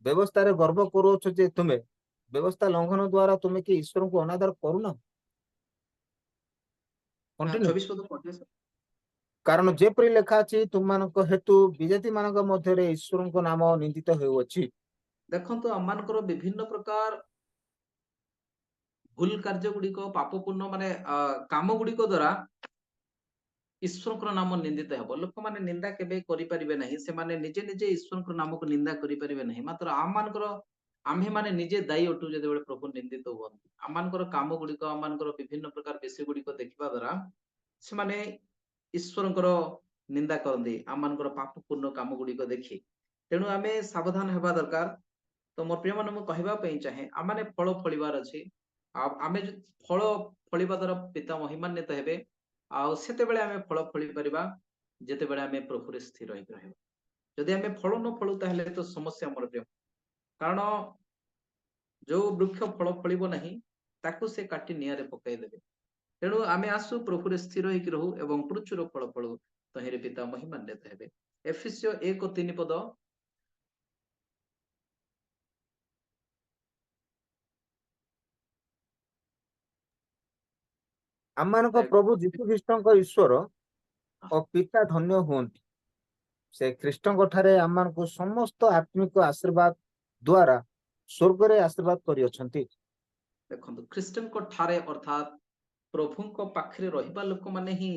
ବ୍ୟବସ୍ଥାରେ ଗର୍ବ କରୁଅଛ ଯେ ତୁମେ ବ୍ୟବସ୍ଥା ଲଙ୍ଘନ ଦ୍ୱାରା ତୁମେ କି ଈଶ୍ୱରଙ୍କୁ ଅନାଦର କରୁନ? କଣ୍ଟିନ୍ୟୁ। 24 ପଦ ପଢିଲେ ସାର୍। କାରଣ ଯେପରି ଲେଖା ଅଛି, ତୁମମାନଙ୍କ ହେତୁ ବିଜାତି ମାନଙ୍କ ମଧ୍ୟରେ ଈଶ୍ୱରଙ୍କ ନାମ ନିନ୍ଦିତ ହେଉଅଛି। ଦେଖନ୍ତୁ, ଆମମାନଙ୍କର ବିଭିନ୍ନ ପ୍ରକାର ଭୁଲ କାର୍ଯ୍ୟ ଗୁଡିକ, ପାପପୂର୍ଣ୍ଣ ମାନେ କାମ ଗୁଡିକ ଦ୍ୱାରା ଈଶ୍ୱରଙ୍କର ନାମ ନିନ୍ଦିତ ହେବ। ଲୋକମାନେ ନିନ୍ଦା କେବେ କରିପାରିବେ ନାହିଁ। ସେମାନେ ନିଜେ ନିଜେ ଈଶ୍ୱରଙ୍କର ନାମକୁ ନିନ୍ଦା କରିପାରିବେ ନାହିଁ। ମାତ୍ର ଆମ୍ଭେମାନେ ନିଜେ ଦାୟୀ ଅଟୁ ଯେତେବେଳେ ପ୍ରଭୁ ନିନ୍ଦିତ ହୁଅନ୍ତି। ଆମମାନଙ୍କର କାମ ଗୁଡିକ, ଆମମାନଙ୍କର ବିଭିନ୍ନ ପ୍ରକାର ବିଷୟ ଗୁଡିକ ଦେଖିବା ଦ୍ୱାରା ସେମାନେ ଈଶ୍ୱରଙ୍କର ନିନ୍ଦା କରନ୍ତି, ଆମମାନଙ୍କର ପାପପୂର୍ଣ୍ଣ କାମ ଗୁଡିକ ଦେଖି। ତେଣୁ ଆମେ ସାବଧାନ ହେବା ଦରକାର। ତ ମୋ ପ୍ରିୟମାନେ, ମୁଁ କହିବା ପାଇଁ ଚାହେଁ, ଆମମାନେ ଫଳ ଫଳିବାର ଅଛି। आमे फल फलिबा द्वारा पिता महिमान्वित हेबे आउ सेतेबेले आमे फल फଳି परिबा जेतेबेले आमे प्रभु रे स्थिर होई रहबा जदि आमे फल न फळु ताहेले तो समस्या मोर प्रिय कारण जो वृक्ष फल फଳିବ ନାହିଁ ତାକୁ ସେ କାଟି ନିଆଁରେ ପକାଇ ଦେବେ ତେଣୁ ଆମେ ଆସୁ ପ୍ରଭୁରେ ସ୍ଥିର ହେଇକି ରହୁ ଏବଂ ପ୍ରଚୁର ଫଳ ଫଳୁ ତହିଁରେ ପିତା ମହିମାନ୍ୱିତ ହେବେ ଏଫେସ୍ୟ 1:3 ପଦ ଆମମାନଙ୍କ ପ୍ରଭୁ ଯୀଶୁ ଖ୍ରୀଷ୍ଟଙ୍କ ଈଶ୍ୱର ଓ ପିତା ଧନ୍ୟ ହୁଅନ୍ତି ସେ ଖ୍ରୀଷ୍ଟଙ୍କ ଠାରେ ଆମମାନଙ୍କୁ ସମସ୍ତ ଆତ୍ମିକ ଆଶୀର୍ବାଦ ଦ୍ୱାରା ସ୍ୱର୍ଗରେ ଆଶୀର୍ବାଦ କରିଅଛନ୍ତି ଦେଖନ୍ତୁ ଖ୍ରୀଷ୍ଟଙ୍କ ଠାରେ ଅର୍ଥାତ୍ ପ୍ରଭୁଙ୍କ ପାଖରେ ରହିବା ଲୋକମାନେ ହିଁ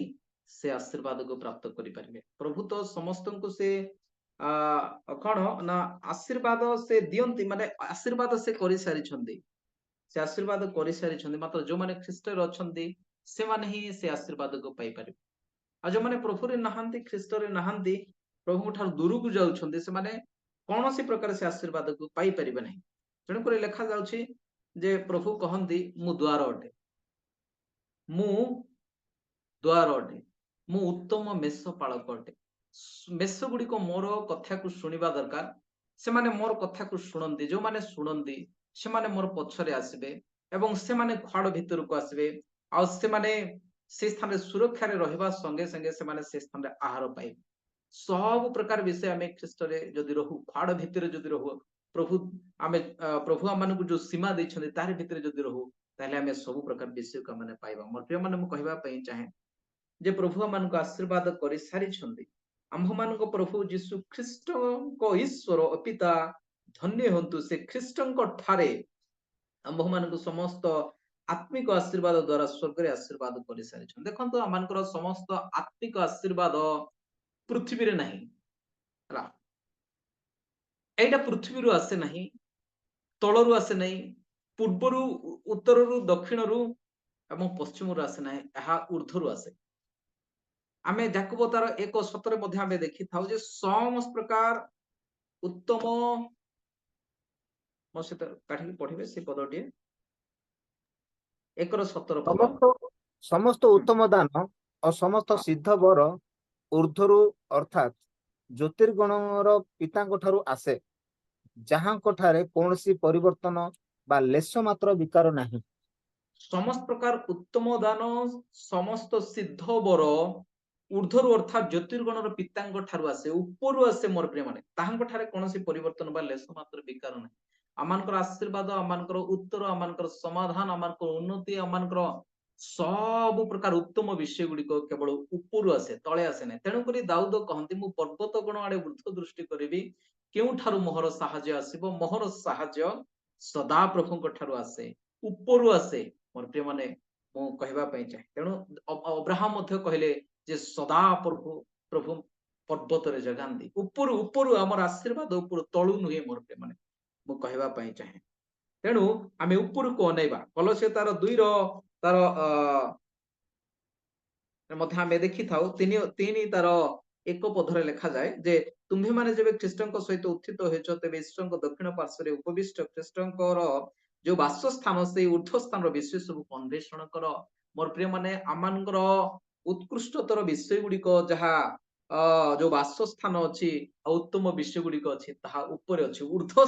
ସେ ଆଶୀର୍ବାଦକୁ ପ୍ରାପ୍ତ କରିପାରିବେ ପ୍ରଭୁ ତ ସମସ୍ତଙ୍କୁ ସେ କଣ ନା ଆଶୀର୍ବାଦ ସେ ଦିଅନ୍ତି ମାନେ ଆଶୀର୍ବାଦ ସେ କରିସାରିଛନ୍ତି ସେ ଆଶୀର୍ବାଦ କରିସାରିଛନ୍ତି ମାତ୍ର ଯୋଉମାନେ ଖ୍ରୀଷ୍ଟରେ ଅଛନ୍ତି ସେମାନେ ହିଁ ସେ ଆଶୀର୍ବାଦକୁ ପାଇପାରିବେ ଆଉ ଯୋଉମାନେ ପ୍ରଭୁରେ ନାହାନ୍ତି ଖ୍ରୀଷ୍ଟରେ ନାହାନ୍ତି ପ୍ରଭୁଙ୍କ ଠାରୁ ଦୂରକୁ ଯାଉଛନ୍ତି ସେମାନେ କୌଣସି ପ୍ରକାର ସେ ଆଶୀର୍ବାଦକୁ ପାଇପାରିବେ ନାହିଁ ତେଣୁକରି ଲେଖାଯାଉଛି ଯେ ପ୍ରଭୁ କହନ୍ତି ମୁଁ ଦ୍ୱାର ଅଟେ ମୁଁ ଦ୍ୱାର ଅଟେ ମୁଁ ଉତ୍ତମ ମେଷ ପାଳକ ଅଟେ ମେଷ ଗୁଡିକ ମୋର କଥାକୁ ଶୁଣିବା ଦରକାର ସେମାନେ ମୋର କଥାକୁ ଶୁଣନ୍ତି ଯୋଉମାନେ ଶୁଣନ୍ତି ସେମାନେ ମୋର ପଛରେ ଆସିବେ ଏବଂ ସେମାନେ ଖୁଆଡ ଭିତରକୁ ଆସିବେ ଆଉ ସେମାନେ ସେ ସ୍ଥାନରେ ସୁରକ୍ଷାରେ ରହିବା ସଙ୍ଗେ ସଙ୍ଗେ ସେମାନେ ସେ ସ୍ଥାନରେ ଆହାର ପାଇବେ ସବୁ ପ୍ରକାର ବିଷୟ ଆମେ ଖ୍ରୀଷ୍ଟରେ ଯଦି ରହୁ ଖୁଆଡ ଭିତରେ ଯଦି ରହୁ ପ୍ରଭୁ ଆମେ ପ୍ରଭୁ ଆମମାନଙ୍କୁ ଯୋଉ ସୀମା ଦେଇଛନ୍ତି ତାରି ଭିତରେ ଯଦି ରହୁ ତାହେଲେ ଆମେ ସବୁ ପ୍ରକାର ବିଷୟକୁ ଆମେ ପାଇବା ମୋର ପ୍ରିୟମାନେ ମୁଁ କହିବା ପାଇଁ ଚାହେଁ ଯେ ପ୍ରଭୁ ଆମମାନଙ୍କୁ ଆଶୀର୍ବାଦ କରିସାରିଛନ୍ତି ଆମ୍ଭମାନଙ୍କ ପ୍ରଭୁ ଯୀଶୁ ଖ୍ରୀଷ୍ଟଙ୍କ ଈଶ୍ୱର ପିତା ଧନ୍ୟ ହୁଅନ୍ତୁ ସେ ଖ୍ରୀଷ୍ଟଙ୍କ ଠାରେ ଆମ୍ଭମାନଙ୍କୁ ସମସ୍ତ ଆତ୍ମିକ ଆଶୀର୍ବାଦ ଦ୍ୱାରା ସ୍ୱର୍ଗରେ ଆଶୀର୍ବାଦ କରିସାରିଛନ୍ତି ଦେଖନ୍ତୁ ଆମମାନଙ୍କର ସମସ୍ତ ଆତ୍ମିକ ଆଶୀର୍ବାଦ ପୃଥିବୀରେ ନାହିଁ ହେଲା ଏଇଟା ପୃଥିବୀରୁ ଆସେ ନାହିଁ ତଳରୁ ଆସେ ନାହିଁ ପୂର୍ବରୁ ଉତ୍ତରରୁ ଦକ୍ଷିଣରୁ ଏବଂ ପଶ୍ଚିମରୁ ଆସେ ନାହିଁ ଏହା ଊର୍ଦ୍ଧ୍ୱରୁ ଆସେ ଆମେ ଯାକୁବ ତାର 1:17 ମଧ୍ୟ ଆମେ ଦେଖିଥାଉ ଯେ ସମସ୍ତ ପ୍ରକାର ଉତ୍ତମ ମୋ ସହିତ କାଢିକି ପଢିବେ ସେ ପଦଟିଏ 1:17 ପଦ ସମସ୍ତ ଉତ୍ତମ ଦାନ ଓ ସମସ୍ତ ସିଦ୍ଧ ବର ଊର୍ଦ୍ଧ୍ୱରୁ ଅର୍ଥାତ୍ ଜ୍ୟୋତିର୍ଗଣର ପିତାଙ୍କ ଠାରୁ ଆସେ ଯାହାଙ୍କ ଠାରେ କୌଣସି ପରିବର୍ତ୍ତନ ବା ଲେଶ ମାତ୍ର ବିକାର ନାହିଁ ସମସ୍ତ ପ୍ରକାର ଉତ୍ତମ ଦାନ ସମସ୍ତ ସିଦ୍ଧ ବର ଊର୍ଦ୍ଧ୍ୱରୁ ଅର୍ଥାତ୍ ଜ୍ୟୋତିର୍ଗଣର ପିତାଙ୍କ ଠାରୁ ଆସେ ଉପରୁ ଆସେ ମୋର ପ୍ରିୟମାନେ ତାହାଙ୍କ ଠାରେ କୌଣସି ପରିବର୍ତ୍ତନ ବା ଲେଶ ମାତ୍ର ବିକାର ନାହିଁ ଆମମାନଙ୍କର ଆଶୀର୍ବାଦ ଆମମାନଙ୍କର ଉତ୍ତର ଆମମାନଙ୍କର ସମାଧାନ ଆମମାନଙ୍କର ଉନ୍ନତି ଆମମାନଙ୍କର ସବୁ ପ୍ରକାର ଉତ୍ତମ ବିଷୟ ଗୁଡିକ କେବଳ ଉପରୁ ଆସେ ତଳେ ଆସେ ନାହିଁ ତେଣୁକରି ଦାଉଦ କହନ୍ତି ମୁଁ ପର୍ବତ ଗଣ ଆଡେ ଉର୍ଦ୍ଧ ଦୃଷ୍ଟି କରିବି କେଉଁଠାରୁ ମୋହର ସାହାଯ୍ୟ ଆସିବ ମୋହର ସାହାଯ୍ୟ ସଦା ପ୍ରଭୁଙ୍କ ଠାରୁ ଆସେ ଉପରୁ ଆସେ ମୋର ପ୍ରିୟମାନେ ମୁଁ କହିବା ପାଇଁ ଚାହେଁ ତେଣୁ ଅବ୍ରାହମ ମଧ୍ୟ କହିଲେ ଯେ ସଦା ପ୍ରଭୁ ପ୍ରଭୁ ପର୍ବତରେ ଜଗାନ୍ତି ଉପରୁ ଉପରୁ ଆମର ଆଶୀର୍ବାଦ ଉପରୁ ତଳୁ ନୁହେଁ ମୋର ପ୍ରିୟମାନେ ମୁଁ କହିବା ପାଇଁ ଚାହେଁ ତେଣୁ ଆମେ ଉପରକୁ ଅନେଇବା କଲୋସ୍ୟ ତାର 2ର ତାର ମଧ୍ୟ ଆମେ ଦେଖିଥାଉ 3 ତାର 1 ପଦରେ ଲେଖାଯାଏ ଯେ ତୁମ୍ଭେମାନେ ଯେବେ ଖ୍ରୀଷ୍ଟଙ୍କ ସହିତ ଉତ୍ଥିତ ହୋଇଛ ତେବେ ଈଶ୍ୱରଙ୍କ ଦକ୍ଷିଣ ପାର୍ଶ୍ୱରେ ଉପବିଷ୍ଟ ଖ୍ରୀଷ୍ଟଙ୍କର ଯୋଉ ବାସସ୍ଥାନ ସେଇ ଊର୍ଦ୍ଧ୍ୱ ସ୍ଥାନର ବିଷୟ ସବୁକୁ ଅନ୍ୱେଷଣ କର ମୋର ପ୍ରିୟମାନେ ଆମମାନଙ୍କର ଉତ୍କୃଷ୍ଟତର ବିଷୟ ଗୁଡିକ ଯାହା ଯୋଉ ବାସସ୍ଥାନ ଅଛି ଆଉ ଉତ୍ତମ ବିଷୟ ଗୁଡିକ ଅଛି ତାହା ଉପରେ ଅଛି ଊର୍ଦ୍ଧ୍ୱ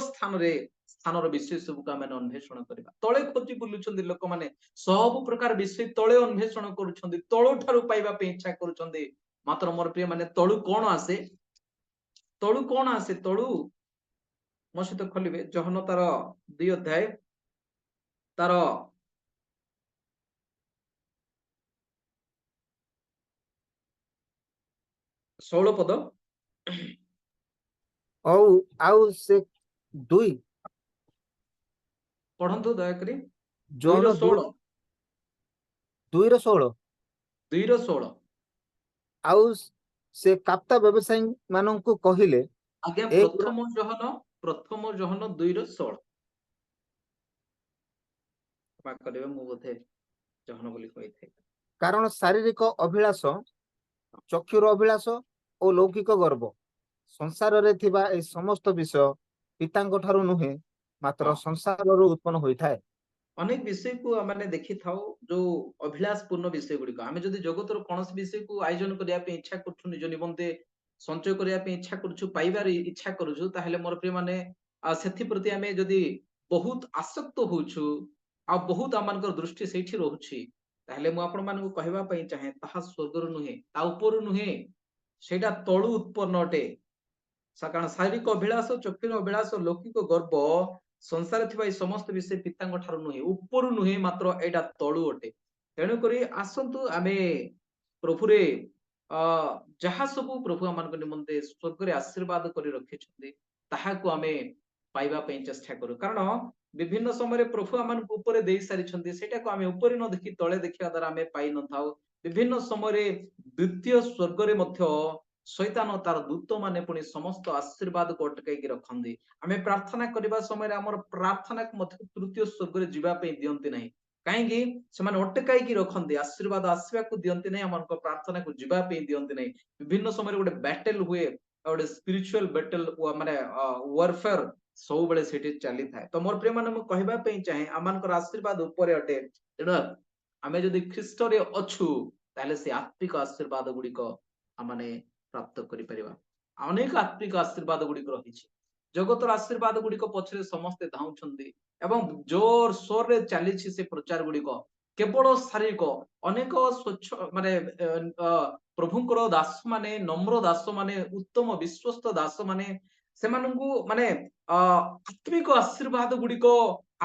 ସ୍ଥାନର ବିଷୟ ସବୁକୁ ଆମେ ଅନ୍ୱେଷଣ କରିବା ତଳେ ଖୋଜି ବୁଲୁଛନ୍ତି ଲୋକମାନେ ସବୁ ପ୍ରକାର ବିଷୟ ତଳେ ଅନ୍ୱେଷଣ କରୁଛନ୍ତି ତଳୁ ଠାରୁ ପାଇବା ପାଇଁ ଇଚ୍ଛା କରୁଛନ୍ତି ମାତ୍ର ମୋର ପ୍ରିୟମାନେ ତଳୁ କଣ ଆସେ ତଳୁ ମୋ ସହିତ ଖୋଲିବେ ଯୋହନ ତାର 2 ଅଧ୍ୟାୟ ତାର 16 ପଦ ଆଉ ସେ 2 ପଢନ୍ତୁ ଦୟାକରି ଯୋହନ 2:16 ଆଉ ସେ କାପ୍ତା ବ୍ୟବସାୟୀ ମାନଙ୍କୁ କହିଲେ ଆଜ୍ଞା ଏଗୁଡା ପ୍ରଥମ ଯୋହନ 2:16 କରିବେ ମୁଁ ବୋଧେ ଯୋହନ ବୋଲି କହିଥାଏ କାରଣ ଶାରୀରିକ ଅଭିଳାଷ ଚକ୍ଷୁର ଅଭିଳାଷ ଓ ଲୌକିକ ଗର୍ବ ସଂସାରରେ ଥିବା ଏହି ସମସ୍ତ ବିଷୟ ପିତାଙ୍କ ଠାରୁ ନୁହେଁ ମାତ୍ର ସଂସାରରୁ ଉତ୍ପନ୍ନ ହୋଇଥାଏ ଅନେକ ବିଷୟକୁ ଆମେ ଦେଖିଥାଉ ଯୋଉ ଅଭିଳାଷ ପୂର୍ଣ୍ଣ ବିଷୟ ଗୁଡିକ ଆମେ ଯଦି ଜଗତର କୌଣସି ବିଷୟକୁ ଆୟୋଜନ କରିବା ପାଇଁ ଇଚ୍ଛା କରୁଛୁ ନିଜ ନିମନ୍ତେ ସଞ୍ଚୟ କରିବା ପାଇଁ ଇଚ୍ଛା କରୁଛୁ ପାଇବାର ଇଚ୍ଛା କରୁଛୁ ତାହେଲେ ମୋର ପ୍ରିୟ ମାନେ ସେଥିପ୍ରତି ଆମେ ଯଦି ବହୁତ ଆସକ୍ତ ହଉଛୁ ଆଉ ବହୁତ ଆମମାନଙ୍କର ଦୃଷ୍ଟି ସେଇଠି ରହୁଛି ତାହେଲେ ମୁଁ ଆପଣ ମାନଙ୍କୁ କହିବା ପାଇଁ ଚାହେଁ ତାହା ସ୍ୱର୍ଗରୁ ନୁହେଁ ତା ଉପରୁ ନୁହେଁ ସେଇଟା ତଳୁ ଉତ୍ପନ୍ନ ଅଟେ କାରଣ ଶାରୀରିକ ଅଭିଳାଷ ଚକ୍ଷୁର ଅଭିଳାଷ ଲୌକିକ ଗର୍ବ ସଂସାରରେ ଥିବା ଏଇ ସମସ୍ତ ବିଷୟ ପିତାଙ୍କ ଠାରୁ ନୁହେଁ ଉପରୁ ନୁହେଁ ମାତ୍ର ଏଇଟା ତଳୁ ଅଟେ ତେଣୁକରି ଆସନ୍ତୁ ଆମେ ପ୍ରଭୁରେ ଯାହା ସବୁ ପ୍ରଭୁ ଆମମାନଙ୍କ ନିମନ୍ତେ ସ୍ୱର୍ଗରେ ଆଶୀର୍ବାଦ କରି ରଖିଛନ୍ତି ତାହାକୁ ଆମେ ପାଇବା ପାଇଁ ଚେଷ୍ଟା କରୁ କାରଣ ବିଭିନ୍ନ ସମୟରେ ପ୍ରଭୁ ଆମମାନଙ୍କୁ ଉପରେ ଦେଇ ସାରିଛନ୍ତି ସେଇଟାକୁ ଆମେ ଉପରେ ନ ଦେଖି ତଳେ ଦେଖିବା ଦ୍ୱାରା ଆମେ ପାଇନଥାଉ ବିଭିନ୍ନ ସମୟରେ ଦ୍ୱିତୀୟ ସ୍ୱର୍ଗରେ ମଧ୍ୟ ଶୈତାନ ତାର ଦୂତ ମାନେ ପୁଣି ସମସ୍ତ ଆଶୀର୍ବାଦକୁ ଅଟକାଇକି ରଖନ୍ତି ଆମେ ପ୍ରାର୍ଥନା କରିବା ସମୟରେ ଆମର ପ୍ରାର୍ଥନାକୁ ମଧ୍ୟ ତୃତୀୟ ସ୍ୱର୍ଗରେ ଯିବା ପାଇଁ ଦିଅନ୍ତି ନାହିଁ କାହିଁକି ସେମାନେ ଅଟକାଇକି ରଖନ୍ତି ଆଶୀର୍ବାଦ ଆସିବାକୁ ଦିଅନ୍ତି ନାହିଁ ଆମମାନଙ୍କ ପ୍ରାର୍ଥନାକୁ ଯିବା ପାଇଁ ଦିଅନ୍ତି ନାହିଁ ବିଭିନ୍ନ ସମୟରେ ଗୋଟେ ବ୍ୟାଟେଲ ହୁଏ ଗୋଟେ ସ୍ପିରିଚୁଆଲ ବ୍ୟାଟେଲ ମାନେ ୱାରଫେୟାର ସବୁବେଳେ ସେଠି ଚାଲିଥାଏ ତ ମୋର ପ୍ରିୟ ମାନେ ମୁଁ କହିବା ପାଇଁ ଚାହେଁ ଆମମାନଙ୍କର ଆଶୀର୍ବାଦ ଉପରେ ଅଟେ ତେଣୁ ଆମେ ଯଦି ଖ୍ରୀଷ୍ଟରେ ଅଛୁ ତାହେଲେ ସେ ଆତ୍ମିକ ଆଶୀର୍ବାଦ ଗୁଡିକ ଆମେ ପ୍ରାପ୍ତ କରିପାରିବା ଅନେକ ଆତ୍ମିକ ଆଶୀର୍ବାଦ ଗୁଡିକ ରହିଛି ଜଗତର ଆଶୀର୍ବାଦ ଗୁଡିକ ପଛରେ ସମସ୍ତେ ଧାଉଁଛନ୍ତି ଏବଂ ଜୋର ସୋରରେ ଚାଲିଛି ସେ ପ୍ରଚାର ଗୁଡିକ କେବଳ ଶାରୀରିକ ଅନେକ ସ୍ୱଚ୍ଛ ମାନେ ପ୍ରଭୁଙ୍କର ଦାସ ମାନେ ନମ୍ର ଦାସ ମାନେ ଉତ୍ତମ ବିଶ୍ୱସ୍ତ ଦାସ ମାନେ ସେମାନଙ୍କୁ ମାନେ ଆତ୍ମିକ ଆଶୀର୍ବାଦ ଗୁଡିକ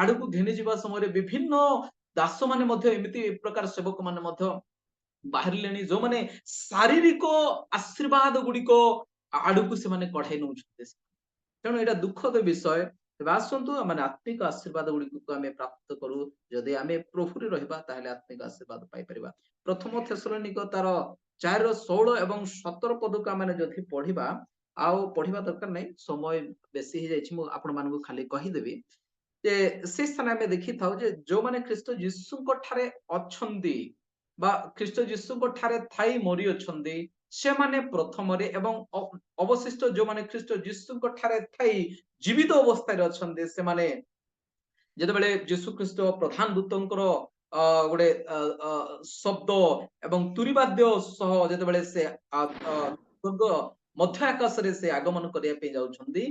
ଆଡକୁ ଘେନି ଯିବା ସମୟରେ ବିଭିନ୍ନ ଦାସ ମାନେ ମଧ୍ୟ ଏମିତି ପ୍ରକାର ସେବକ ମାନେ ମଧ୍ୟ ବାହାରିଲେଣି ଯୋଉମାନେ ଶାରୀରିକ ଆଶୀର୍ବାଦ ଗୁଡିକ ଆଡକୁ ସେମାନେ କଢାଇ ନଉଛନ୍ତି ତେଣୁ ଏଇଟା ଦୁଃଖଦ ବିଷୟ ତେବେ ଆସନ୍ତୁ ଆମେ ଆତ୍ମିକ ଆଶୀର୍ବାଦ ଗୁଡିକୁ ଆମେ ପ୍ରାପ୍ତ କରୁ ଯଦି ଆମେ ପ୍ରଭୁରେ ରହିବା ତାହେଲେ ଆତ୍ମିକ ଆଶୀର୍ବାଦ ପାଇପାରିବା ପ୍ରଥମ ଥେସଲୋନିକ ତାର 4:16 ଏବଂ 17 ପଦକୁ ଆମେ ଯଦି ପଢିବା ଆଉ ପଢିବା ଦରକାର ନାହିଁ ସମୟ ବେଶୀ ହେଇଯାଇଛି ମୁଁ ଆପଣ ମାନଙ୍କୁ ଖାଲି କହିଦେବି ଯେ ସେ ସ୍ଥାନ ଆମେ ଦେଖିଥାଉ ଯେ ଯୋଉମାନେ ଖ୍ରୀଷ୍ଟ ଯୀଶୁଙ୍କ ଠାରେ ଅଛନ୍ତି ବା ଖ୍ରୀଷ୍ଟ ଯୀଶୁଙ୍କ ଠାରେ ଥାଇ ମରି ଅଛନ୍ତି ସେମାନେ ପ୍ରଥମରେ ଏବଂ ଅବଶିଷ୍ଟ ଯୋଉମାନେ ଖ୍ରୀଷ୍ଟ ଯୀଶୁଙ୍କ ଠାରେ ଥାଇ ଜୀବିତ ଅବସ୍ଥାରେ ଅଛନ୍ତି ସେମାନେ ଯେତେବେଳେ ଯୀଶୁ ଖ୍ରୀଷ୍ଟ ପ୍ରଧାନ ଦୂତଙ୍କର ଗୋଟେ ଶବ୍ଦ ଏବଂ ତୁରୀବାଦ୍ୟ ସହ ଯେତେବେଳେ ସେ ସ୍ୱର୍ଗ ମଧ୍ୟ ଆକାଶରେ ସେ ଆଗମନ କରିବା ପାଇଁ ଯାଉଛନ୍ତି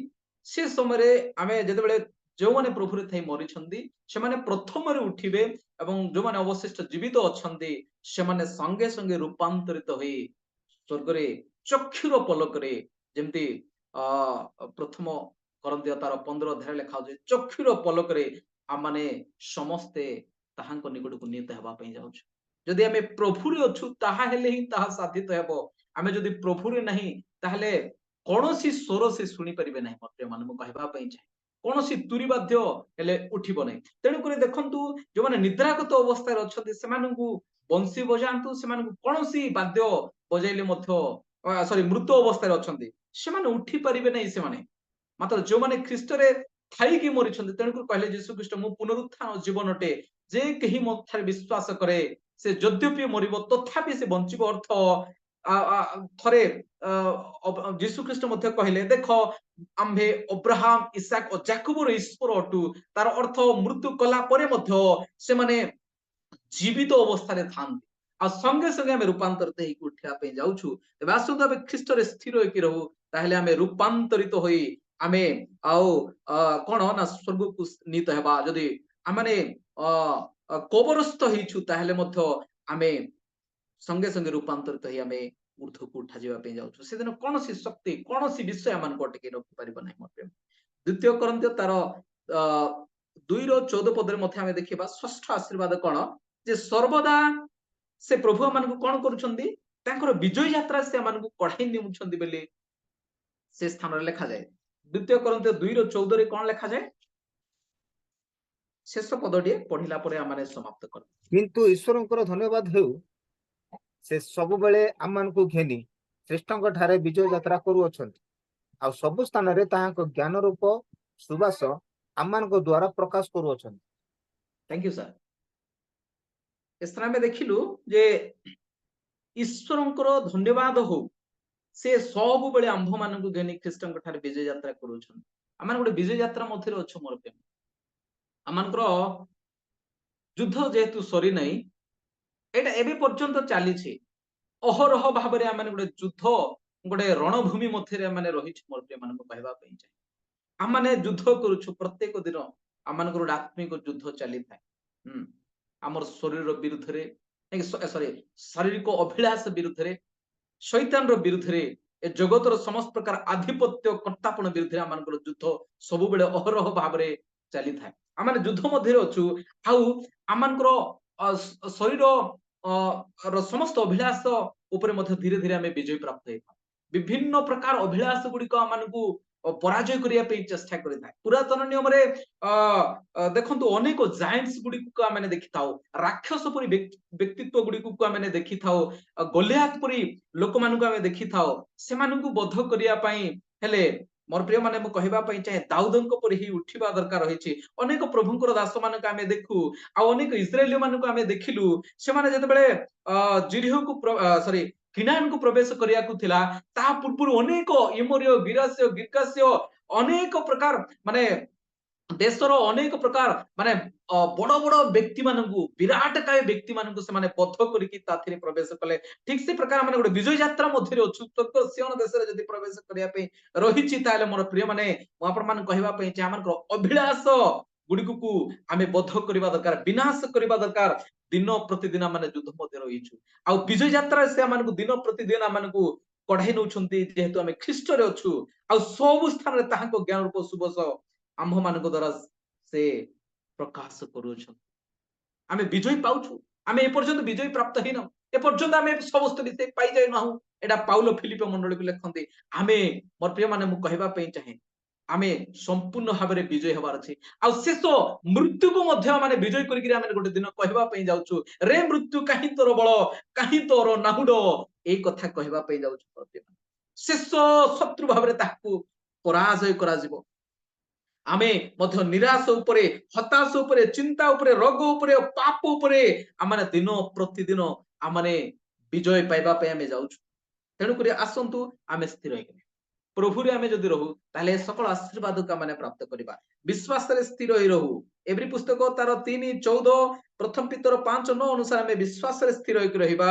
ସେ ସମୟରେ ଆମେ ଯେତେବେଳେ ଯୋଉମାନେ ପ୍ରଭୁରେ ଥାଇ ମରିଛନ୍ତି ସେମାନେ ପ୍ରଥମରେ ଉଠିବେ ଏବଂ ଯୋଉମାନେ ଅବଶିଷ୍ଟ ଜୀବିତ ଅଛନ୍ତି ସେମାନେ ସଙ୍ଗେ ସଙ୍ଗେ ରୂପାନ୍ତରିତ ହୋଇ ସ୍ୱର୍ଗରେ ଚକ୍ଷୁର ପଲକରେ ଯେମିତି ପ୍ରଥମ କରନ୍ତିୟ ତାର 15 ଅଧ୍ୟାୟରେ ଲେଖା ହଉଛି ଚକ୍ଷୁର ପଲକରେ ଆମମାନେ ସମସ୍ତେ ତାହାଙ୍କ ନିକଟକୁ ନିହିତ ହେବା ପାଇଁ ଯାଉଛୁ ଯଦି ଆମେ ପ୍ରଭୁରେ ଅଛୁ ତାହା ହେଲେ ହିଁ ତାହା ସାଧିତ ହେବ ଆମେ ଯଦି ପ୍ରଭୁରେ ନାହିଁ ତାହେଲେ କୌଣସି ସ୍ୱର ସେ ଶୁଣିପାରିବେ ନାହିଁ ମତେ ମାନେ ମୁଁ କହିବା ପାଇଁ ଚାହେଁ କୌଣସି ତୁରୀବାଦ୍ୟ ହେଲେ ଉଠିବ ନାହିଁ ତେଣୁକରି ଦେଖନ୍ତୁ ଯୋଉମାନେ ନିଦ୍ରାଗତ ଅବସ୍ଥାରେ ଅଛନ୍ତି ସେମାନଙ୍କୁ ବଂଶୀ ବଜାନ୍ତୁ ସେମାନଙ୍କୁ କୌଣସି ବାଦ୍ୟ ବଜାଇଲେ ମଧ୍ୟ ସରି ମୃତ ଅବସ୍ଥାରେ ଅଛନ୍ତି ସେମାନେ ଉଠି ପାରିବେ ନାହିଁ ସେମାନେ ମାତ୍ର ଯୋଉମାନେ ଖ୍ରୀଷ୍ଟରେ ଥାଇକି ମରିଛନ୍ତି ତେଣୁକରି କହିଲେ ଯୀଶୁ ଖ୍ରୀଷ୍ଟ ମୁଁ ପୁନରୁତ୍ଥାନ ଜୀବନ ଅଟେ ଯେ କେହି ମୋ ଠାରେ ବିଶ୍ୱାସ କରେ ସେ ଯଦ୍ୟପି ମରିବ ତଥାପି ସେ ବଞ୍ଚିବ ଅର୍ଥ ଥରେ ଯୀଶୁ ଖ୍ରୀଷ୍ଟ ମଧ୍ୟ କହିଲେ ଦେଖ ଆମ୍ଭେ ଅବ୍ରାହମ ଇସାକ ଓ ଯାକୋବର ଈଶ୍ୱର ଅଟୁ ତାର ଅର୍ଥ ମୃତ୍ୟୁ କଲା ପରେ ମଧ୍ୟ ସେମାନେ ଜୀବିତ ଅବସ୍ଥାରେ ଥାନ୍ତି ଆଉ ସଙ୍ଗେ ସଙ୍ଗେ ଆମେ ରୂପାନ୍ତରିତ ହେଇକି ଉଠିବା ପାଇଁ ଯାଉଛୁ ତେବେ ଆସନ୍ତୁ ଆମେ ଖ୍ରୀଷ୍ଟରେ ସ୍ଥିର ହେଇକି ରହୁ ତାହେଲେ ଆମେ ରୂପାନ୍ତରିତ ହୋଇ ଆମେ ଆଉ କଣ ନା ସ୍ୱର୍ଗକୁ ନୀତ ହେବା ଯଦି ଆମେ କବରସ୍ଥ ହେଇଛୁ ତାହେଲେ ମଧ୍ୟ ଆମେ ସଙ୍ଗେ ସଙ୍ଗେ ରୂପାନ୍ତରିତ ହେଇ ଆମେ ଊର୍ଦ୍ଧ୍ୱକୁ ଉଠାଯିବା ପାଇଁ ଯାଉଛୁ ସେଦିନ କୌଣସି ଶକ୍ତି କୌଣସି ବିଷୟ ଆମମାନଙ୍କୁ ଅଟକେଇ ରଖିପାରିବ ନାହିଁ ମଧ୍ୟ ଦ୍ୱିତୀୟ କରନ୍ତିୟ ତାର 2:14 ପଦରେ ମଧ୍ୟ ଆମେ ଦେଖିବା ଷଷ୍ଠ ଆଶୀର୍ବାଦ କଣ ଯେ ସର୍ବଦା ସେ ପ୍ରଭୁ ମାନଙ୍କୁ କଣ କରୁଛନ୍ତି ତାଙ୍କର ବିଜୟ ଯାତ୍ରା ସେ ମାନଙ୍କୁ କଢାଇ ନେଉଛନ୍ତି ବୋଲି ସେ ସ୍ଥାନରେ ଲେଖାଯାଏ ଦ୍ୱିତୀୟ କରନ୍ତିୟ 2:14 କଣ ଲେଖାଯାଏ ଶେଷ ପଦଟିଏ ପଢିଲା ପରେ ଆମେ ସମାପ୍ତ କରୁ କିନ୍ତୁ ଈଶ୍ୱରଙ୍କର ଧନ୍ୟବାଦ ହେଉ ସେ ସବୁବେଳେ ଆମମାନଙ୍କୁ ଘେନି ଶ୍ରେଷ୍ଠଙ୍କ ଠାରେ ବିଜୟ ଯାତ୍ରା କରୁଅଛନ୍ତି ଆଉ ସବୁ ସ୍ଥାନରେ ତାହାଙ୍କ ଜ୍ଞାନ ରୂପ ସୁବାସ ଆମମାନଙ୍କ ଦ୍ୱାରା ପ୍ରକାଶ କରୁଅଛନ୍ତି थैंक यू सर ଏସ୍ଥର ଆମେ ଦେଖିଲୁ ଯେ ଈଶ୍ୱରଙ୍କର ଧନ୍ୟବାଦ ହଉ ସେ ସବୁବେଳେ ଆମ୍ଭ ମାନଙ୍କୁ ଘେନି ଖ୍ରୀଷ୍ଟଙ୍କ ଠାରେ ବିଜୟ ଯାତ୍ରା କରୁଛନ୍ତି ଆମେ ଗୋଟେ ବିଜୟ ଯାତ୍ରା ମଧ୍ୟରେ ଅଛୁ ମୋର ପ୍ରେମ ଆମମାନଙ୍କର ଯୁଦ୍ଧ ଯେହେତୁ ସରି ନାହିଁ, ଏଇଟା ଏବେ ପର୍ଯ୍ୟନ୍ତ ଚାଲିଛି। ଅହରହ ଭାବରେ ଆମେ ଗୋଟେ ଯୁଦ୍ଧ, ଗୋଟେ ରଣଭୂମି ମଧ୍ୟରେ ଆମେ ରହିଛୁ। ମୋର ପ୍ରିୟ ମାନଙ୍କୁ କହିବା ପାଇଁ ଚାହେଁ, ଆମେ ଯୁଦ୍ଧ କରୁଛୁ ପ୍ରତ୍ୟେକ ଦିନ। ଆମମାନଙ୍କର ଗୋଟେ ଆତ୍ମିକ ଯୁଦ୍ଧ ଚାଲିଥାଏ। ଆମର ଶରୀର ବିରୁଦ୍ଧରେ, ସରି, ଶାରୀରିକ ଅଭିଳାଷ ବିରୁଦ୍ଧରେ, ଶୈତାନର ବିରୁଦ୍ଧରେ, ଏ ଜଗତର ସମସ୍ତ ପ୍ରକାର ଆଧିପତ୍ୟ କର୍ତ୍ତାପଣ ବିରୁଦ୍ଧରେ ଆମମାନଙ୍କର ଯୁଦ୍ଧ ସବୁବେଳେ ଅହରହ ଭାବରେ ଚାଲିଥାଏ। ଆମେ ଯୁଦ୍ଧ ମଧ୍ୟରେ ଅଛୁ। ଆଉ ଆମମାନଙ୍କର ଶରୀର ର ସମସ୍ତ ଅଭିଳାଷ ଉପରେ ମଧ୍ୟ ଧୀରେ ଧୀରେ ଆମେ ବିଜୟ ପ୍ରାପ୍ତ ହେଇଥାଉ। ବିଭିନ୍ନ ପ୍ରକାର ଅଭିଳାଷ ଗୁଡିକ ଆମମାନଙ୍କୁ ପରାଜୟ କରିବା ପାଇଁ ଚେଷ୍ଟା କରିଥାଏ। ପୁରାତନ ନିୟମରେ ଦେଖନ୍ତୁ ଅନେକ ଜାଏଣ୍ଟସ୍ ଗୁଡିକୁ ଆମେ ଦେଖିଥାଉ, ରାକ୍ଷସ ପରି ବ୍ୟକ୍ତିତ୍ୱ ଗୁଡିକୁ ଆମେ ଦେଖିଥାଉ, ଗୋଲିଆଥ ପରି ଲୋକମାନଙ୍କୁ ଆମେ ଦେଖିଥାଉ। ସେମାନଙ୍କୁ ବଧ କରିବା ପାଇଁ ହେଲେ ମୋର ପ୍ରିୟ ମାନେ ମୁଁ କହିବା ପାଇଁ ଚାହେଁ, ଦାଉଦଙ୍କ ପରି ହିଁ ଉଠିବା ଦରକାର ରହିଛି। ଅନେକ ପ୍ରଭୁଙ୍କର ଦାସ ମାନଙ୍କୁ ଆମେ ଦେଖୁ, ଆଉ ଅନେକ ଇସ୍ରାଏଲୀୟ ମାନଙ୍କୁ ଆମେ ଦେଖିଲୁ। ସେମାନେ ଯେତେବେଳେ ଜିରିହକୁ ସରି କିନାନକୁ ପ୍ରବେଶ କରିବାକୁ ଥିଲା, ତା ପୂର୍ବରୁ ଅନେକ ଇମୋରିୟ, ଗିରାସ୍ୟ, ଗିର୍ଗାସ୍ୟ, ଅନେକ ପ୍ରକାର ମାନେ ଦେଶର ଅନେକ ପ୍ରକାର ମାନେ ବଡ ବଡ ବ୍ୟକ୍ତି ମାନଙ୍କୁ, ବିରାଟ କାୟ ବ୍ୟକ୍ତି ମାନଙ୍କୁ ସେମାନେ ବଧ କରିକି ତାଥିରେ ପ୍ରବେଶ କଲେ। ଠିକ ସେ ପ୍ରକାର ଆମେ ଗୋଟେ ବିଜୟ ଯାତ୍ରା ମଧ୍ୟରେ ଅଛୁ। ସିୟନ ଦେଶରେ ଯଦି ପ୍ରବେଶ କରିବା ପାଇଁ ରହିଛି, ତାହେଲେ ମୋର ପ୍ରିୟ ମାନେ ମୁଁ ଆପଣ ମାନଙ୍କୁ କହିବା ପାଇଁ ଚାହେଁ, ଆମମାନଙ୍କର ଅଭିଳାଷ ଗୁଡିକୁ ଆମେ ବଧ କରିବା ଦରକାର, ବିନାଶ କରିବା ଦରକାର। ଦିନ ପ୍ରତିଦିନ ଆମେ ଯୁଦ୍ଧ ମଧ୍ୟରେ ରହିଛୁ, ଆଉ ବିଜୟ ଯାତ୍ରାରେ ସେ ଆମମାନଙ୍କୁ ଦିନ ପ୍ରତିଦିନ ଆମମାନଙ୍କୁ କଢାଇ ନଉଛନ୍ତି। ଯେହେତୁ ଆମେ ଖ୍ରୀଷ୍ଟରେ ଅଛୁ, ଆଉ ସବୁ ସ୍ଥାନରେ ତାହାଙ୍କ ଜ୍ଞାନ ରୂପ ସୁବସ ଆମ୍ଭ ମାନଙ୍କ ଦ୍ୱାରା ସେ ପ୍ରକାଶ କରୁଛନ୍ତି। ଆମେ ବିଜୟ ପାଉଛୁ। ଆମେ ଏପର୍ଯ୍ୟନ୍ତ ବିଜୟ ପ୍ରାପ୍ତ ହେଇନାହୁଁ। ଏପର୍ଯ୍ୟନ୍ତ ଆମେ ସମସ୍ତ ବିଷୟ ପାଇଯାଇ ନାହୁଁ। ଏଇଟା ପାଉଲ ଫିଲିପ ମଣ୍ଡଳୀକୁ ଲେଖନ୍ତି। ଆମେ ମୋର ପ୍ରିୟ ମାନେ ମୁଁ କହିବା ପାଇଁ ଚାହେଁ, ଆମେ ସମ୍ପୂର୍ଣ୍ଣ ଭାବରେ ବିଜୟ ହେବାର ଅଛି। ଆଉ ଶେଷ ମୃତ୍ୟୁକୁ ମଧ୍ୟ ଆମେ ବିଜୟ କରିକି ଆମେ ଗୋଟେ ଦିନ କହିବା ପାଇଁ ଯାଉଛୁ, ରେ ମୃତ୍ୟୁ କାହିଁ ତୋର ବଳ, କାହିଁ ତୋର ନାହୁଡ, ଏଇ କଥା କହିବା ପାଇଁ ଯାଉଛୁ। ଶେଷ ଶତ୍ରୁ ଭାବରେ ତାହାକୁ ପରାଜୟ କରାଯିବ। ଆମେ ମଧ୍ୟ ନିରାଶ ଉପରେ, ହତାଶ ଉପରେ, ଚିନ୍ତା ଉପରେ, ରୋଗ ଉପରେ, ପାପ ଉପରେ ଆମେ ଦିନ ପ୍ରତିଦିନ ଆମେ ବିଜୟ ପାଇବା ପାଇଁ ଆମେ ଯାଉଛୁ। ତେଣୁକରି ଆସନ୍ତୁ ଆମେ ସ୍ଥିର ହେଇଗଲେ ପ୍ରଭୁରେ ଆମେ ଯଦି ରହୁ, ତାହେଲେ ସକଳ ଆଶୀର୍ବାଦକୁ ଆମେ ପ୍ରାପ୍ତ କରିବା। ବିଶ୍ୱାସରେ ସ୍ଥିର ହେଇ ରହୁ। ଏଭ୍ରି ପୁସ୍ତକ ତାର 3:14, ପ୍ରଥମ ପିତର 5:9 ଅନୁସାରେ ଆମେ ବିଶ୍ୱାସରେ ସ୍ଥିର ହେଇକି ରହିବା।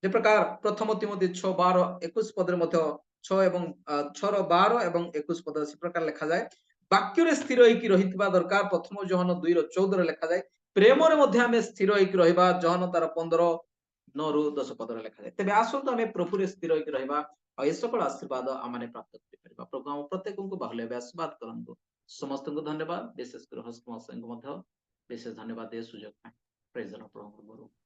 ଯେ ପ୍ରକାର ପ୍ରଥମ ତିମୋଥୀ 6:12-21 ପଦରେ ମଧ୍ୟ 6:12 ଏବଂ 21 ପଦରେ ସେ ପ୍ରକାର ଲେଖାଯାଏ। ବାକ୍ୟରେ ସ୍ଥିର ହେଇକି ରହିଥିବା ଦରକାର। ପ୍ରଥମ ଯୋହନ 2:14 ଲେଖାଯାଏ। ପ୍ରେମରେ ମଧ୍ୟ ଆମେ ସ୍ଥିର ହେଇକି ରହିବା। ଯୋହନ ତାର 15:9-10 ପଦରେ ଲେଖାଯାଏ। ତେବେ ଆସନ୍ତୁ ଆମେ ପ୍ରଭୁରେ ସ୍ଥିର ହେଇକି ରହିବା, ଆଉ ଏ ସକଳ ଆଶୀର୍ବାଦ ଆମେ ପ୍ରାପ୍ତ କରିପାରିବା। ପ୍ରଭୁ ଆମ ପ୍ରତ୍ୟେକଙ୍କୁ ବାହୁଲ୍ୟ ଭାବେ ଆଶୀର୍ବାଦ କରନ୍ତୁ। ସମସ୍ତଙ୍କୁ ଧନ୍ୟବାଦ, ବିଶେଷ କରି ହସ୍ତଙ୍କୁ ମଧ୍ୟ ବିଶେଷ ଧନ୍ୟବାଦ ଏ ସୁଯୋଗ ପାଇଁ। ପ୍ରେଜ୍ ଦ ଲର୍ଡ।